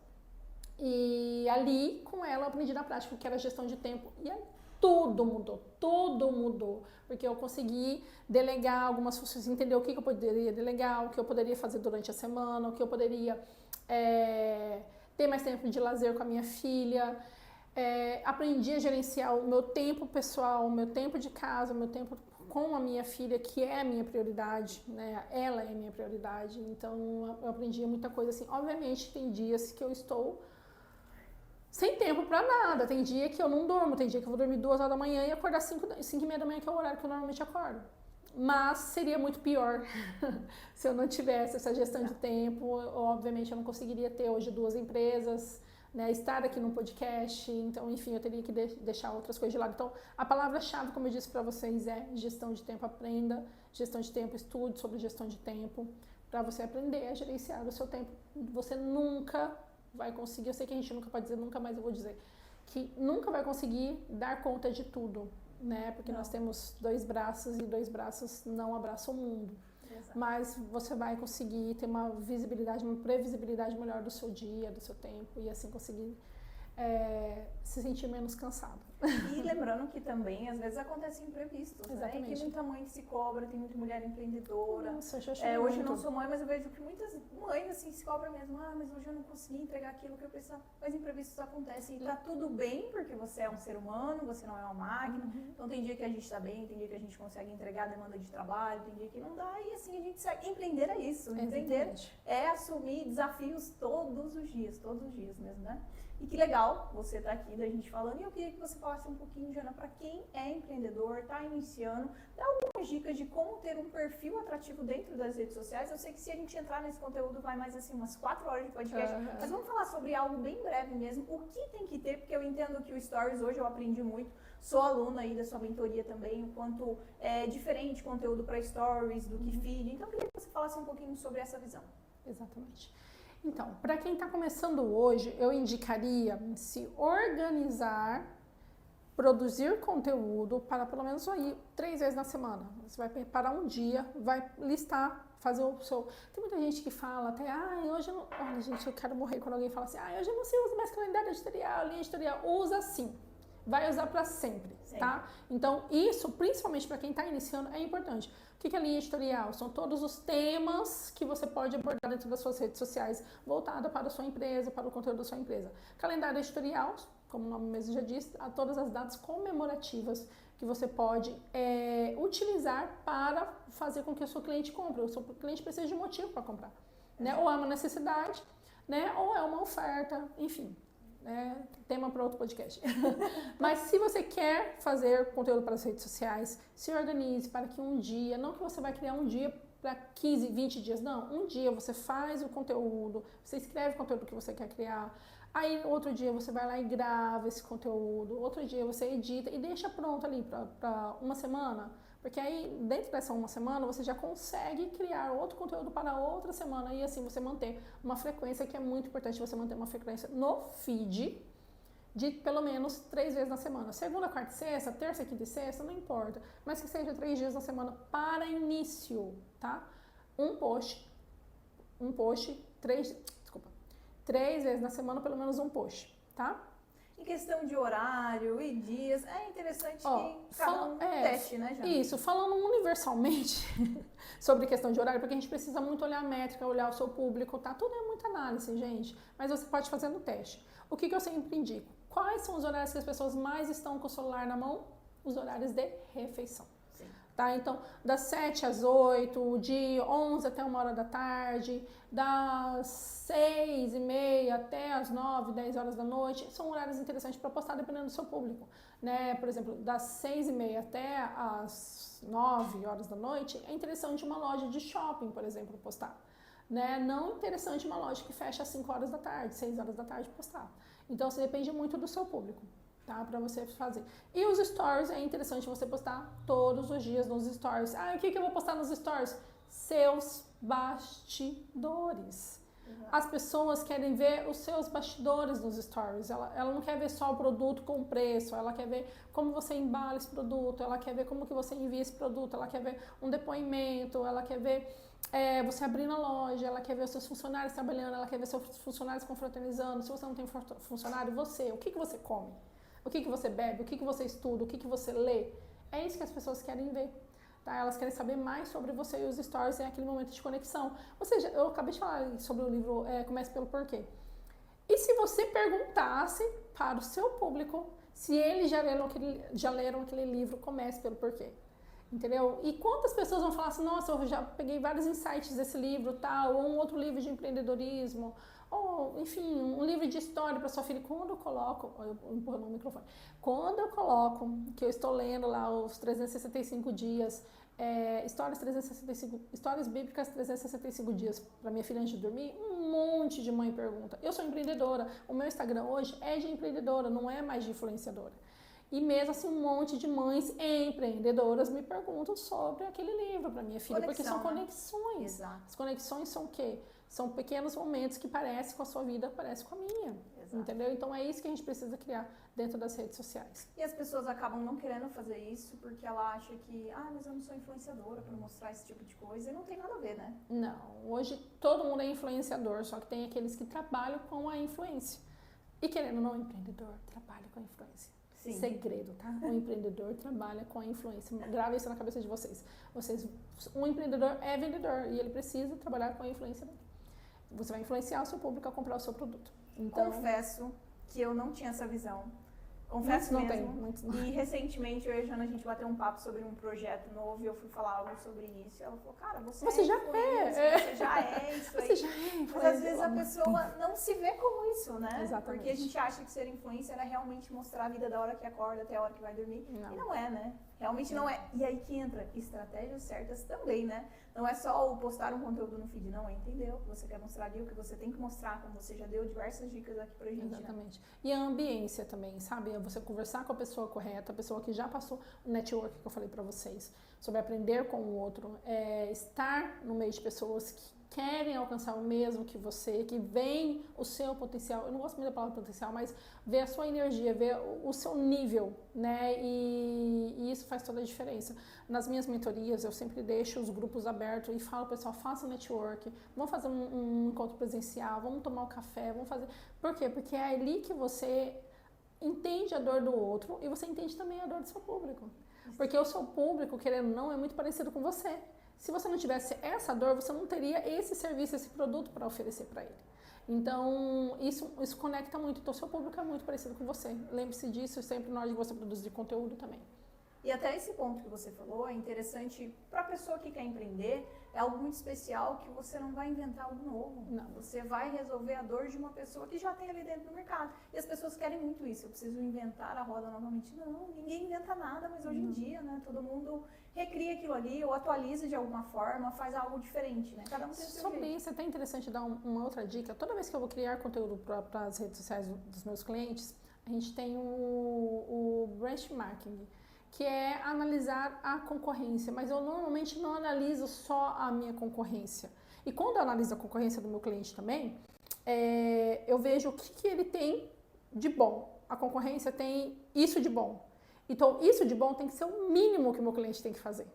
E ali, com ela, eu aprendi na prática o que era gestão de tempo. E aí, tudo mudou. Porque eu consegui delegar algumas funções, entender o que eu poderia delegar, o que eu poderia fazer durante a semana, o que eu poderia ter mais tempo de lazer com a minha filha. Aprendi a gerenciar o meu tempo pessoal, o meu tempo de casa, o meu tempo com a minha filha, que é a minha prioridade, né? Ela é a minha prioridade. Então, eu aprendi muita coisa assim. Obviamente, tem dias que eu estou sem tempo pra nada. Tem dia que eu não durmo, tem dia que eu vou dormir 2 horas da manhã e acordar 5h30 da manhã, que é o horário que eu normalmente acordo. Mas seria muito pior se eu não tivesse essa gestão de tempo. Obviamente eu não conseguiria ter hoje 2 empresas, né, estar aqui no podcast, então enfim, eu teria que deixar outras coisas de lado. Então a palavra-chave, como eu disse pra vocês, é gestão de tempo. Aprenda gestão de tempo, estude sobre gestão de tempo, pra você aprender a gerenciar o seu tempo. Você nunca vai conseguir, eu sei que a gente nunca pode dizer nunca, mas eu vou dizer que nunca vai conseguir dar conta de tudo, né? Porque nós temos 2 braços e 2 braços não abraçam o mundo. Exato. mas você vai conseguir ter uma visibilidade, uma previsibilidade melhor do seu dia, do seu tempo e assim conseguir se sentir menos cansado. E lembrando que também, às vezes, acontecem imprevistos, né? E tem muita mãe que se cobra, tem muita mulher empreendedora. Nossa, eu já hoje eu não sou mãe, mas eu vejo que muitas mães, assim, se cobram mesmo. Mas hoje eu não consegui entregar aquilo que eu precisava. Mas imprevistos acontecem. E tá tudo bem, porque você é um ser humano, você não é uma máquina. Então tem dia que a gente tá bem, tem dia que a gente consegue entregar a demanda de trabalho, tem dia que não dá. E assim, a gente segue. Empreender é isso. Empreender é assumir desafios todos os dias mesmo, né? E que legal você estar aqui, da gente falando. E eu queria que você falasse um pouquinho, Jana, para quem é empreendedor, está iniciando, dá algumas dicas de como ter um perfil atrativo dentro das redes sociais. Eu sei que se a gente entrar nesse conteúdo vai mais assim umas 4 horas de podcast, mas vamos falar sobre algo bem breve mesmo. O que tem que ter, porque eu entendo que o Stories hoje eu aprendi muito, sou aluna aí da sua mentoria também, o quanto é diferente conteúdo para Stories do que feed. Então eu queria que você falasse um pouquinho sobre essa visão. Exatamente. Então, para quem está começando hoje, eu indicaria se organizar, produzir conteúdo para pelo menos aí 3 vezes na semana. Você vai preparar um dia, vai listar, fazer o seu... Tem muita gente que fala até, hoje eu não... Olha, gente, eu quero morrer quando alguém fala assim, hoje eu não sei usar mais calendário editorial, linha editorial. Usa sim. Vai usar para sempre, tá? Então, isso, principalmente para quem está iniciando, é importante. O que é linha editorial? São todos os temas que você pode abordar dentro das suas redes sociais, voltada para a sua empresa, para o conteúdo da sua empresa. Calendário editorial, como o nome mesmo já diz, a todas as datas comemorativas que você pode utilizar para fazer com que o seu cliente compre. O seu cliente precisa de motivo para comprar, né? Ou é uma necessidade, né? Ou é uma oferta, enfim. Tema para outro podcast. Mas se você quer fazer conteúdo para as redes sociais, se organize para que um dia, não que você vai criar um dia para 15, 20 dias, não. Um dia você faz o conteúdo, você escreve o conteúdo que você quer criar, aí outro dia você vai lá e grava esse conteúdo, outro dia você edita e deixa pronto ali para uma semana. Porque aí, dentro dessa uma semana, você já consegue criar outro conteúdo para outra semana e assim você manter uma frequência, que é muito importante você manter uma frequência no feed de pelo menos 3 vezes na semana. Segunda, quarta e sexta, terça, quinta e sexta, não importa, mas que seja 3 dias na semana para início, tá? Um post, 3 vezes na semana, pelo menos um post, tá? Em questão de horário e dias, é interessante que cada um teste, né, Jana? Isso, falando universalmente sobre questão de horário, porque a gente precisa muito olhar a métrica, olhar o seu público, tá? Tudo é muita análise, gente, mas você pode fazer no teste. O que eu sempre indico? Quais são os horários que as pessoas mais estão com o celular na mão? Os horários de refeição. Tá? Então, das 7 às 8, de 11 até 1 hora da tarde, das 6h30 até as 9, 10 horas da noite, são horários interessantes para postar dependendo do seu público, né? Por exemplo, das 6h30 até as 9 horas da noite, é interessante uma loja de shopping, por exemplo, postar, né? Não interessante uma loja que fecha às 5 horas da tarde, 6 horas da tarde postar. Então, isso depende muito do seu público. Tá? Para você fazer. E os stories, é interessante você postar todos os dias nos stories. O que eu vou postar nos stories? Seus bastidores. As pessoas querem ver os seus bastidores nos stories. Ela não quer ver só o produto com preço, ela quer ver como você embala esse produto, ela quer ver como que você envia esse produto, ela quer ver um depoimento, ela quer ver você abrindo a loja, ela quer ver os seus funcionários trabalhando, ela quer ver seus funcionários confraternizando. Se você não tem funcionário, o que você come? O que você bebe, o que você estuda, o que você lê. É isso que as pessoas querem ver. Tá? Elas querem saber mais sobre você e os stories é aquele momento de conexão. Ou seja, eu acabei de falar sobre o livro Comece pelo Porquê. E se você perguntasse para o seu público se eles já leram aquele livro Comece pelo Porquê? Entendeu? E quantas pessoas vão falar assim, nossa, eu já peguei vários insights desse livro, tal, ou um outro livro de empreendedorismo, ou, enfim, um livro de história para sua filha. Quando eu coloco, eu empurro no microfone, quando eu coloco que eu estou lendo lá os 365 dias, histórias bíblicas 365 dias para minha filha antes de dormir, um monte de mãe pergunta. Eu sou empreendedora, o meu Instagram hoje é de empreendedora, não é mais de influenciadora. E mesmo assim, um monte de mães empreendedoras me perguntam sobre aquele livro para minha filha, porque são conexões. Exato. As conexões são o quê? São pequenos momentos que parecem com a sua vida, parecem com a minha. Exato. Entendeu? Então é isso que a gente precisa criar dentro das redes sociais. E as pessoas acabam não querendo fazer isso porque ela acha que, mas eu não sou influenciadora para mostrar esse tipo de coisa. E não tem nada a ver, né? Não. Hoje todo mundo é influenciador, só que tem aqueles que trabalham com a influência. E querendo ou não, o empreendedor trabalha com a influência. Sim. Segredo, tá? O empreendedor trabalha com a influência. Grave isso na cabeça de vocês. Um empreendedor é vendedor e ele precisa trabalhar com a influência dele. Você vai influenciar o seu público a comprar o seu produto. Então, confesso que eu não tinha essa visão. Confesso muitos mesmo. Não tem, muitos não. E recentemente eu e a Jana, a gente bateu um papo sobre um projeto novo e eu fui falar algo sobre isso. E ela falou, cara, você já é. Você já é isso aí. Você já é. Mas às vezes a pessoa não se vê como isso, né? Exatamente. Porque a gente acha que ser influencer é realmente mostrar a vida da hora que acorda até a hora que vai dormir. Não. E não é, né? Realmente não é. E aí que entra estratégias certas também, né? Não é só o postar um conteúdo no feed, não. É entender o que você quer mostrar ali, o que você tem que mostrar, como você já deu diversas dicas aqui pra gente. Exatamente. Né? E a ambiência também, sabe? É você conversar com a pessoa correta, a pessoa que já passou o network que eu falei pra vocês, sobre aprender com o outro, estar no meio de pessoas que querem alcançar o mesmo que você, que veem o seu potencial. Eu não gosto muito da palavra potencial, mas ver a sua energia, ver o seu nível, né? E isso faz toda a diferença. Nas minhas mentorias, eu sempre deixo os grupos abertos e falo, pessoal, faça network, vamos fazer um encontro presencial, vamos tomar um café, vamos fazer... Por quê? Porque é ali que você entende a dor do outro e você entende também a dor do seu público. Porque o seu público, querendo ou não, é muito parecido com você. Se você não tivesse essa dor, você não teria esse serviço, esse produto para oferecer para ele. Então, isso conecta muito. Então, seu público é muito parecido com você. Lembre-se disso sempre na hora de você produzir conteúdo também. E até esse ponto que você falou é interessante para a pessoa que quer empreender, é algo muito especial que você não vai inventar algo novo. Não. Você vai resolver a dor de uma pessoa que já tem ali dentro do mercado. E as pessoas querem muito isso. Eu preciso inventar a roda novamente. Não, ninguém inventa nada, mas hoje em dia, né, todo mundo recria aquilo ali ou atualiza de alguma forma, faz algo diferente, né? Cada um tem o seu Sobre jeito. isso, é até interessante dar uma outra dica. Toda vez que eu vou criar conteúdo para as redes sociais dos meus clientes, a gente tem o benchmarking, que é analisar a concorrência, mas eu normalmente não analiso só a minha concorrência. E quando eu analiso a concorrência do meu cliente também, eu vejo o que ele tem de bom. A concorrência tem isso de bom. Então, isso de bom tem que ser o mínimo que o meu cliente tem que fazer.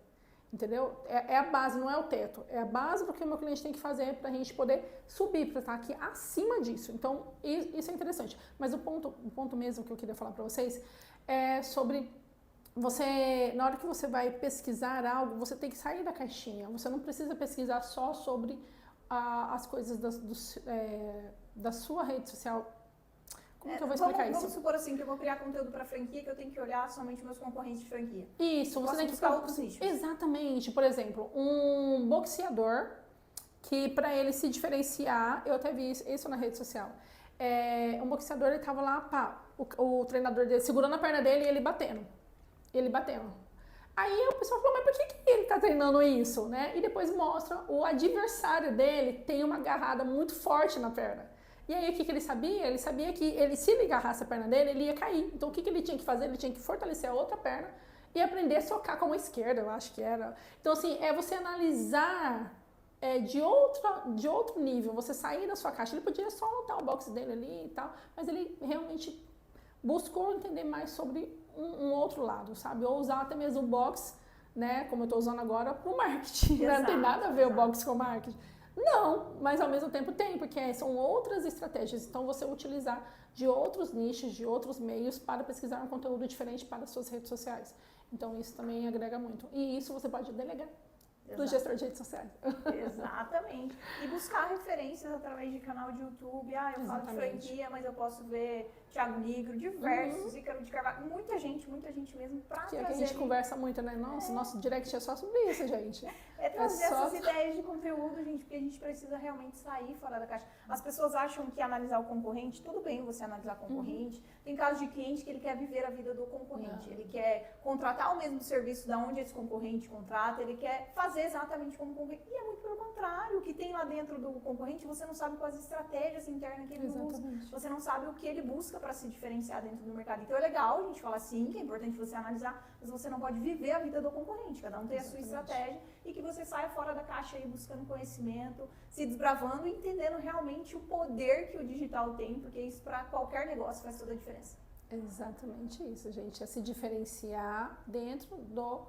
Entendeu? É a base, não é o teto. É a base do que o meu cliente tem que fazer para a gente poder subir, para estar aqui acima disso. Então, isso é interessante. Mas o ponto mesmo que eu queria falar para vocês é sobre... na hora que você vai pesquisar algo, você tem que sair da caixinha. Você não precisa pesquisar só sobre as coisas da sua rede social. Como que eu vou explicar isso? Vamos supor assim, que eu vou criar conteúdo para franquia, que eu tenho que olhar somente meus concorrentes de franquia. Isso, você tem que buscar outros nichos. Exatamente. Por exemplo, um boxeador que para ele se diferenciar, eu até vi isso na rede social. Um boxeador, ele tava lá, o treinador dele segurando a perna dele e ele batendo. Aí o pessoal falou, mas por que ele tá treinando isso, né? E depois mostra o adversário dele tem uma agarrada muito forte na perna. E aí o que ele sabia? Ele sabia que se ele agarrasse a perna dele, ele ia cair. Então o que ele tinha que fazer? Ele tinha que fortalecer a outra perna e aprender a socar com a esquerda, eu acho que era. Então assim, é você analisar de outro nível, você sair da sua caixa. Ele podia só notar o boxe dele ali e tal, mas ele realmente buscou entender mais sobre um outro lado, sabe? Ou usar até mesmo o boxe, né, como eu estou usando agora, para o marketing. Não tem nada a ver o boxe com o marketing. Não, mas ao mesmo tempo tem, porque são outras estratégias. Então, você utilizar de outros nichos, de outros meios para pesquisar um conteúdo diferente para as suas redes sociais. Então, isso também agrega muito. E isso você pode delegar do gestor de redes sociais. Exatamente. E buscar referências através de canal de YouTube. Eu falo de franquia, mas eu posso ver Thiago Nigro, diversos, Ícaro de Carvalho, muita gente mesmo pra trazer. Que a gente conversa muito, né? Nosso direct é só sobre isso, gente. Trazer essas ideias de conteúdo, gente, porque a gente precisa realmente sair fora da caixa. As pessoas acham que analisar o concorrente, tudo bem você analisar o concorrente. Tem casos de cliente que ele quer viver a vida do concorrente. Ele quer contratar o mesmo serviço da onde esse concorrente contrata, ele quer fazer fazer exatamente como concorrente. E é muito pelo contrário, o que tem lá dentro do concorrente, você não sabe quais estratégias internas que ele usa, você não sabe o que ele busca para se diferenciar dentro do mercado. Então é legal a gente falar sim, que é importante você analisar, mas você não pode viver a vida do concorrente, cada um tem a sua estratégia e que você saia fora da caixa aí buscando conhecimento, se desbravando e entendendo realmente o poder que o digital tem, porque isso para qualquer negócio faz toda a diferença. Exatamente isso, gente, é se diferenciar dentro do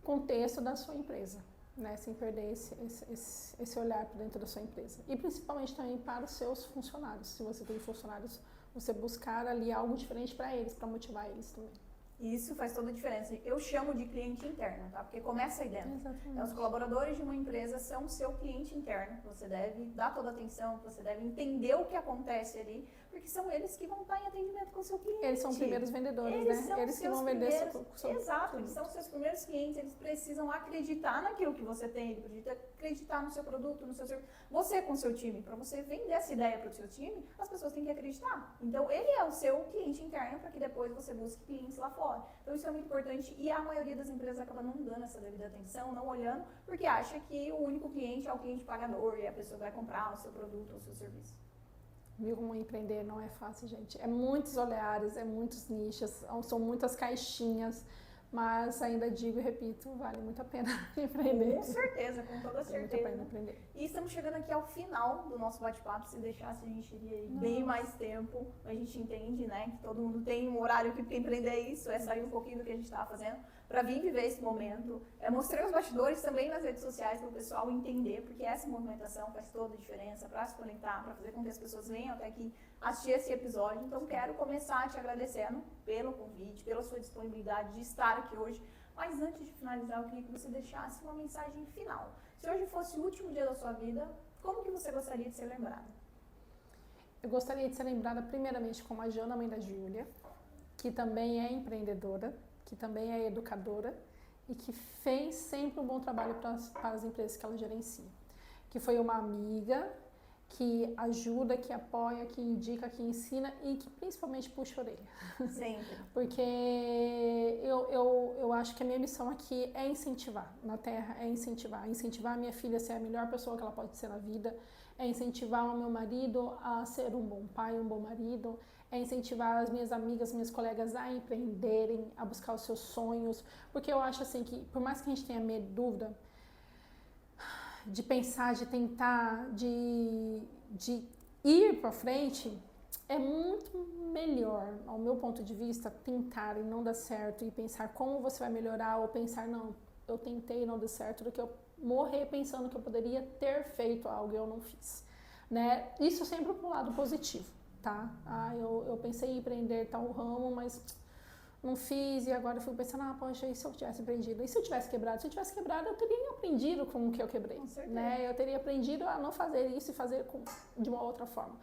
contexto da sua empresa, né? Sem perder esse olhar para dentro da sua empresa. E principalmente também para os seus funcionários. Se você tem funcionários, você buscar ali algo diferente para eles, para motivar eles também. Isso faz toda a diferença. Eu chamo de cliente interno, tá? Porque começa aí dentro. Então, os colaboradores de uma empresa são seu cliente interno. Você deve dar toda a atenção, você deve entender o que acontece ali, porque são eles que vão estar em atendimento com o seu cliente. Eles são os primeiros vendedores, eles né? Eles que vão vender seu Exato, eles são os seus primeiros clientes, eles precisam acreditar naquilo que você tem, ele precisa acreditar no seu produto, no seu serviço. Você com o seu time, para você vender essa ideia para o seu time, as pessoas têm que acreditar. Então, ele é o seu cliente interno para que depois você busque clientes lá fora. Então, isso é muito importante e a maioria das empresas acaba não dando essa devida atenção, não olhando, porque acha que o único cliente é o cliente pagador e a pessoa vai comprar o seu produto ou o seu serviço. Viu como empreender não é fácil, gente. É muitos olhares, é muitos nichos, são muitas caixinhas, mas ainda digo e repito, vale muito a pena empreender. Com certeza, com toda certeza. Vale muito a pena empreender. E estamos chegando aqui ao final do nosso bate-papo. Se deixasse, a gente iria bem mais tempo. A gente entende, né, que todo mundo tem um horário que empreender é isso, é sair um pouquinho do que a gente estava fazendo para vir viver esse momento. Mostrei os bastidores também nas redes sociais para o pessoal entender, porque essa movimentação faz toda a diferença para se conectar, para fazer com que as pessoas venham até aqui assistir esse episódio. Então, quero começar te agradecendo pelo convite, pela sua disponibilidade de estar aqui hoje. Mas antes de finalizar, eu queria que você deixasse uma mensagem final. Se hoje fosse o último dia da sua vida, como que você gostaria de ser lembrada? Eu gostaria de ser lembrada primeiramente como a Jana, mãe da Júlia, que também é empreendedora, que também é educadora e que fez sempre um bom trabalho para as empresas que ela gerencia. Que foi uma amiga que ajuda, que apoia, que indica, que ensina e que principalmente puxa a orelha. Sempre. Porque eu acho que a minha missão aqui é incentivar na Terra, é incentivar a minha filha a ser a melhor pessoa que ela pode ser na vida, é incentivar o meu marido a ser um bom pai, um bom marido, é incentivar as minhas amigas, minhas colegas a empreenderem, a buscar os seus sonhos, porque eu acho assim que por mais que a gente tenha medo, dúvida, de pensar, de tentar, de ir para frente, é muito melhor, ao meu ponto de vista, tentar e não dar certo e pensar como você vai melhorar ou pensar, não, eu tentei e não deu certo, do que eu morrer pensando que eu poderia ter feito algo e eu não fiz, né? Isso sempre pro lado positivo, tá? Eu pensei em empreender tal ramo, mas não fiz e agora eu fico pensando, poxa, e se eu tivesse aprendido? E se eu tivesse quebrado? Se eu tivesse quebrado, eu teria aprendido com o que eu quebrei, né? Eu teria aprendido a não fazer isso e fazer de uma outra forma.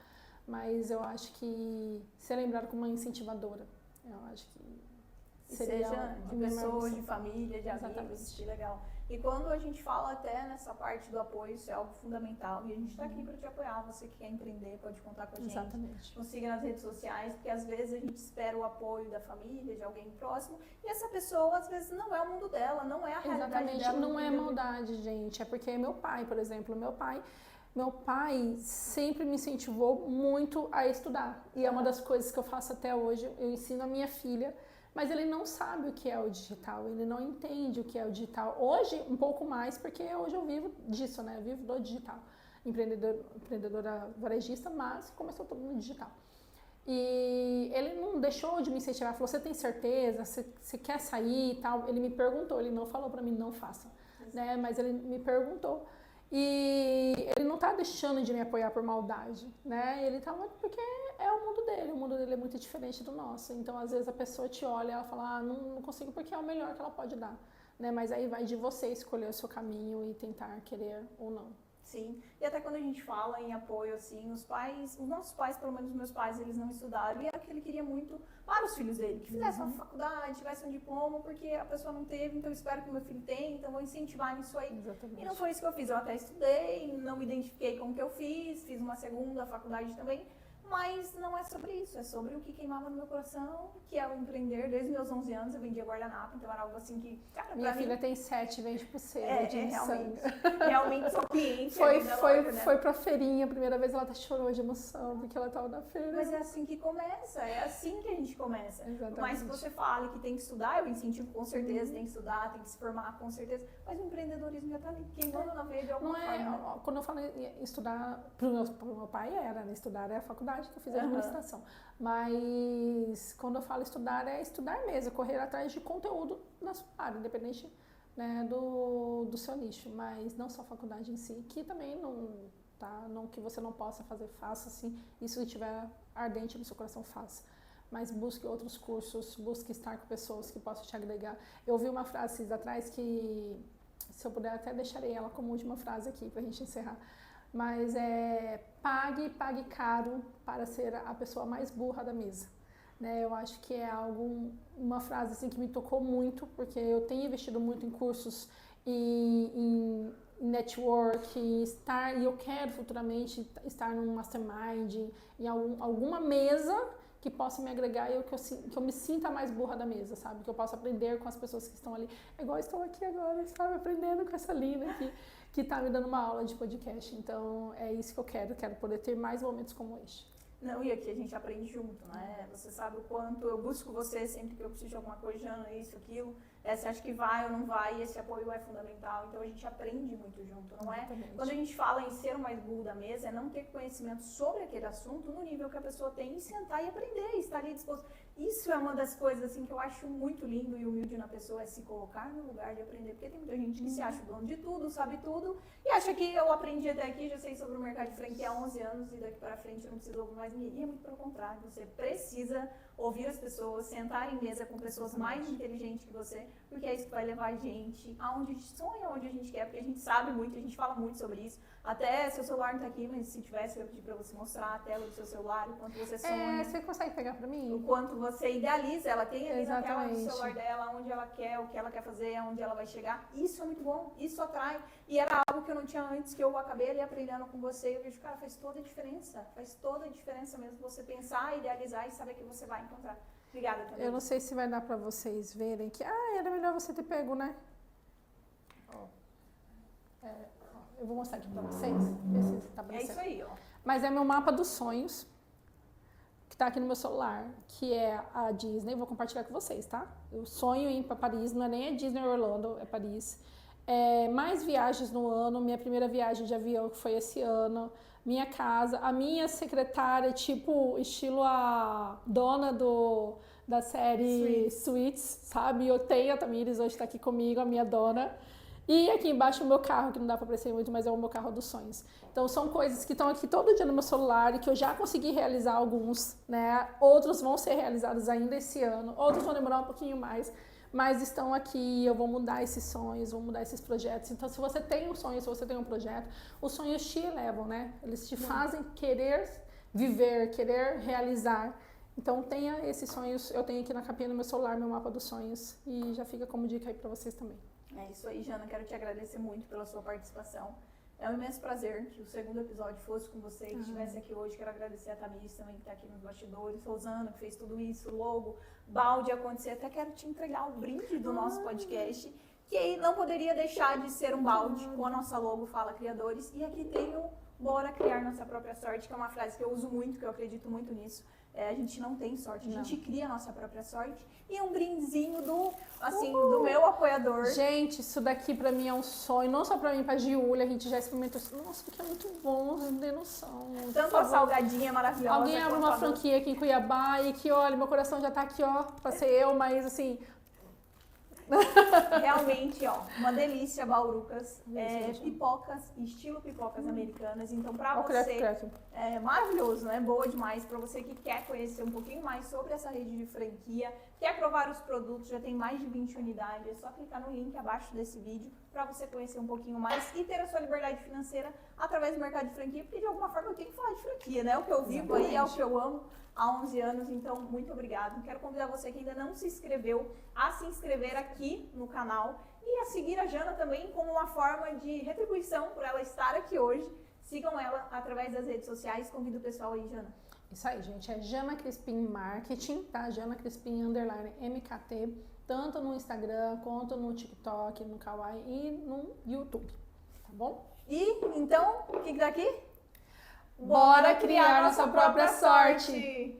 Mas eu acho que ser lembrado como uma incentivadora, eu acho que seria de pessoas, de família, de amigos, que legal. E quando a gente fala até nessa parte do apoio, isso é algo fundamental. E a gente está aqui para te apoiar. Você que quer empreender, pode contar com a gente. Exatamente. Nos siga nas redes sociais, porque às vezes a gente espera o apoio da família, de alguém próximo. E essa pessoa, às vezes, não é o mundo dela, não é a realidade dela. Exatamente, não é maldade, gente. É porque meu pai, por exemplo, meu pai sempre me incentivou muito a estudar. E é uma das coisas que eu faço até hoje. Eu ensino a minha filha, mas ele não sabe o que é o digital, ele não entende o que é o digital. Hoje, um pouco mais, porque hoje eu vivo disso, né? Eu vivo do digital. Empreendedora varejista, mas começou tudo no digital. E ele não deixou de me incentivar, falou, você tem certeza? Você quer sair e tal? Ele me perguntou, ele não falou pra mim, não faça, né? Mas ele me perguntou. E ele não tá deixando de me apoiar por maldade, né? Ele tá porque é o mundo dele é muito diferente do nosso. Então, às vezes, a pessoa te olha e ela fala, não consigo porque é o melhor que ela pode dar, né? Mas aí vai de você escolher o seu caminho e tentar querer ou não. Sim, e até quando a gente fala em apoio, assim, os nossos pais, pelo menos os meus pais, eles não estudaram, e era que ele queria muito para os filhos dele, que fizesse uma faculdade, tivesse um diploma, porque a pessoa não teve, então eu espero que o meu filho tenha, então vou incentivar nisso aí. Exatamente. E não foi isso que eu fiz, eu até estudei, não me identifiquei com o que eu fiz uma segunda faculdade também, Mas não é sobre isso, é sobre o que queimava no meu coração, que é o empreender. Desde meus 11 anos eu vendia guardanapo, então era algo assim que, cara, pra Minha mim... filha tem 7, vende pulseira de realmente. miçanga. Realmente sou cliente ali da loja, né? Foi pra feirinha, a primeira vez ela até chorou de emoção, porque ela tava na feira. Mas é assim que começa, é assim que a gente começa. Exatamente. Por mais que você fale que tem que estudar, eu incentivo com certeza, tem que estudar, tem que se formar com certeza, mas o empreendedorismo já tá ali, queimando na veia de alguma Não forma. é, quando eu falo em estudar, pro meu pai era, né? Estudar é a faculdade que eu fiz administração. Mas quando eu falo estudar, é estudar mesmo, correr atrás de conteúdo na sua área, independente, né, do seu nicho, mas não só a faculdade em si, que também não que você não possa fazer, faça assim, isso que estiver ardente no seu coração, faça. Mas busque outros cursos, busque estar com pessoas que possam te agregar. Eu ouvi uma frase esses atrás que, se eu puder, até deixarei ela como última frase aqui pra gente encerrar. Mas pague caro para ser a pessoa mais burra da mesa. Né? Eu acho que é uma frase assim, que me tocou muito, porque eu tenho investido muito em cursos, em network, e eu quero futuramente estar num mastermind, em alguma mesa que possa me agregar e que eu me sinta mais burra da mesa, sabe? Que eu possa aprender com as pessoas que estão ali. É igual eu estou aqui agora, sabe? Aprendendo com essa Lina que está me dando uma aula de podcast. Então, é isso que eu quero poder ter mais momentos como este. Não, e aqui a gente aprende junto, né? Você sabe o quanto eu busco você sempre que eu preciso de alguma coisa, Jana, isso, aquilo. Você acha que vai ou não vai, e esse apoio é fundamental. Então a gente aprende muito junto, não é? Exatamente. Quando a gente fala em ser o mais burro da mesa, é não ter conhecimento sobre aquele assunto no nível que a pessoa tem e sentar e aprender, e estar ali disposto. Isso é uma das coisas assim que eu acho muito lindo e humilde na pessoa, é se colocar no lugar de aprender, porque tem muita gente que se acha dono de tudo, sabe tudo, e acha que eu aprendi até aqui, já sei sobre o mercado de franquia há 11 anos e daqui para frente eu não preciso ouvir mais ninguém. E é muito pelo contrário, você precisa ouvir as pessoas, sentar em mesa com pessoas mais inteligentes que você, porque é isso que vai levar a gente aonde a gente sonha, aonde a gente quer, porque a gente sabe muito, a gente fala muito sobre isso. Até seu celular não tá aqui, mas se tivesse, eu ia pedir pra você mostrar a tela do seu celular, o quanto você sonha. Você consegue pegar pra mim? O quanto você idealiza, ela tem ali na tela do Exatamente. celular dela, onde ela quer, o que ela quer fazer, aonde ela vai chegar. Isso é muito bom, isso atrai. E era algo que eu não tinha antes, que eu acabei ali aprendendo com você. E eu vejo, cara, faz toda a diferença mesmo você pensar, idealizar e saber que você vai encontrar. Obrigada também. Eu não sei se vai dar pra vocês verem que, era melhor você ter pego, né? Eu vou mostrar aqui pra vocês, ver se tá aparecendo. É isso aí, ó. Mas é meu mapa dos sonhos, que tá aqui no meu celular, que é a Disney. Vou compartilhar com vocês, tá? Eu sonho em ir pra Paris, não é nem a Disney Orlando, é Paris. Mais viagens no ano, minha primeira viagem de avião que foi esse ano, minha casa, a minha secretária, tipo, estilo a dona da série Suits, sabe? Eu tenho a Tamires, hoje tá aqui comigo, a minha dona. E aqui embaixo o meu carro, que não dá pra aparecer muito, mas é o meu carro dos sonhos. Então são coisas que estão aqui todo dia no meu celular e que eu já consegui realizar alguns, né? Outros vão ser realizados ainda esse ano, outros vão demorar um pouquinho mais, mas estão aqui, eu vou mudar esses sonhos, vou mudar esses projetos. Então se você tem um sonho, se você tem um projeto, os sonhos te elevam, né? Eles te fazem querer viver, querer realizar. Então tenha esses sonhos, eu tenho aqui na capinha do meu celular, meu mapa dos sonhos, e já fica como dica aí pra vocês também. É isso aí, Jana. Quero te agradecer muito pela sua participação. É um imenso prazer que o segundo episódio fosse com você, que estivesse aqui hoje. Quero agradecer a Tamires também, que está aqui nos bastidores, Rosana, que fez tudo isso, o logo, balde acontecer. Até quero te entregar o brinde do nosso podcast, que não poderia deixar de ser um balde com a nossa logo Fala Criadores. E aqui tem o Bora Criar Nossa Própria Sorte, que é uma frase que eu uso muito, que eu acredito muito nisso. A gente não tem sorte, a gente cria a nossa própria sorte. E um brindezinho do meu apoiador. Gente, isso daqui pra mim é um sonho, não só pra mim, pra Giulia, a gente já experimentou isso. Nossa, porque é muito bom, vocês não têm noção. Tanto a salgadinha maravilhosa. Alguém abre uma franquia aqui em Cuiabá e que, olha, meu coração já tá aqui, ó, pra ser eu, mas assim... Realmente, ó, uma delícia, Baurucas, pipocas, estilo pipocas americanas, então pra você, é maravilhoso, né, boa demais, pra você que quer conhecer um pouquinho mais sobre essa rede de franquia, quer provar os produtos, já tem mais de 20 unidades, é só clicar no link abaixo desse vídeo pra você conhecer um pouquinho mais e ter a sua liberdade financeira através do mercado de franquia, porque de alguma forma eu tenho que falar de franquia, né, o que eu vivo aí, é o que eu amo há 11 anos, então muito obrigado. Quero convidar você que ainda não se inscreveu a se inscrever aqui no canal e a seguir a Jana também como uma forma de retribuição por ela estar aqui hoje. Sigam ela através das redes sociais. Convido o pessoal aí, Jana. Isso aí, gente. É Jana Crispim Marketing, tá? Jana Crispim _MKT, tanto no Instagram, quanto no TikTok, no Kawaii e no YouTube, tá bom? E, então, o que dá aqui? Bora criar nossa própria sorte!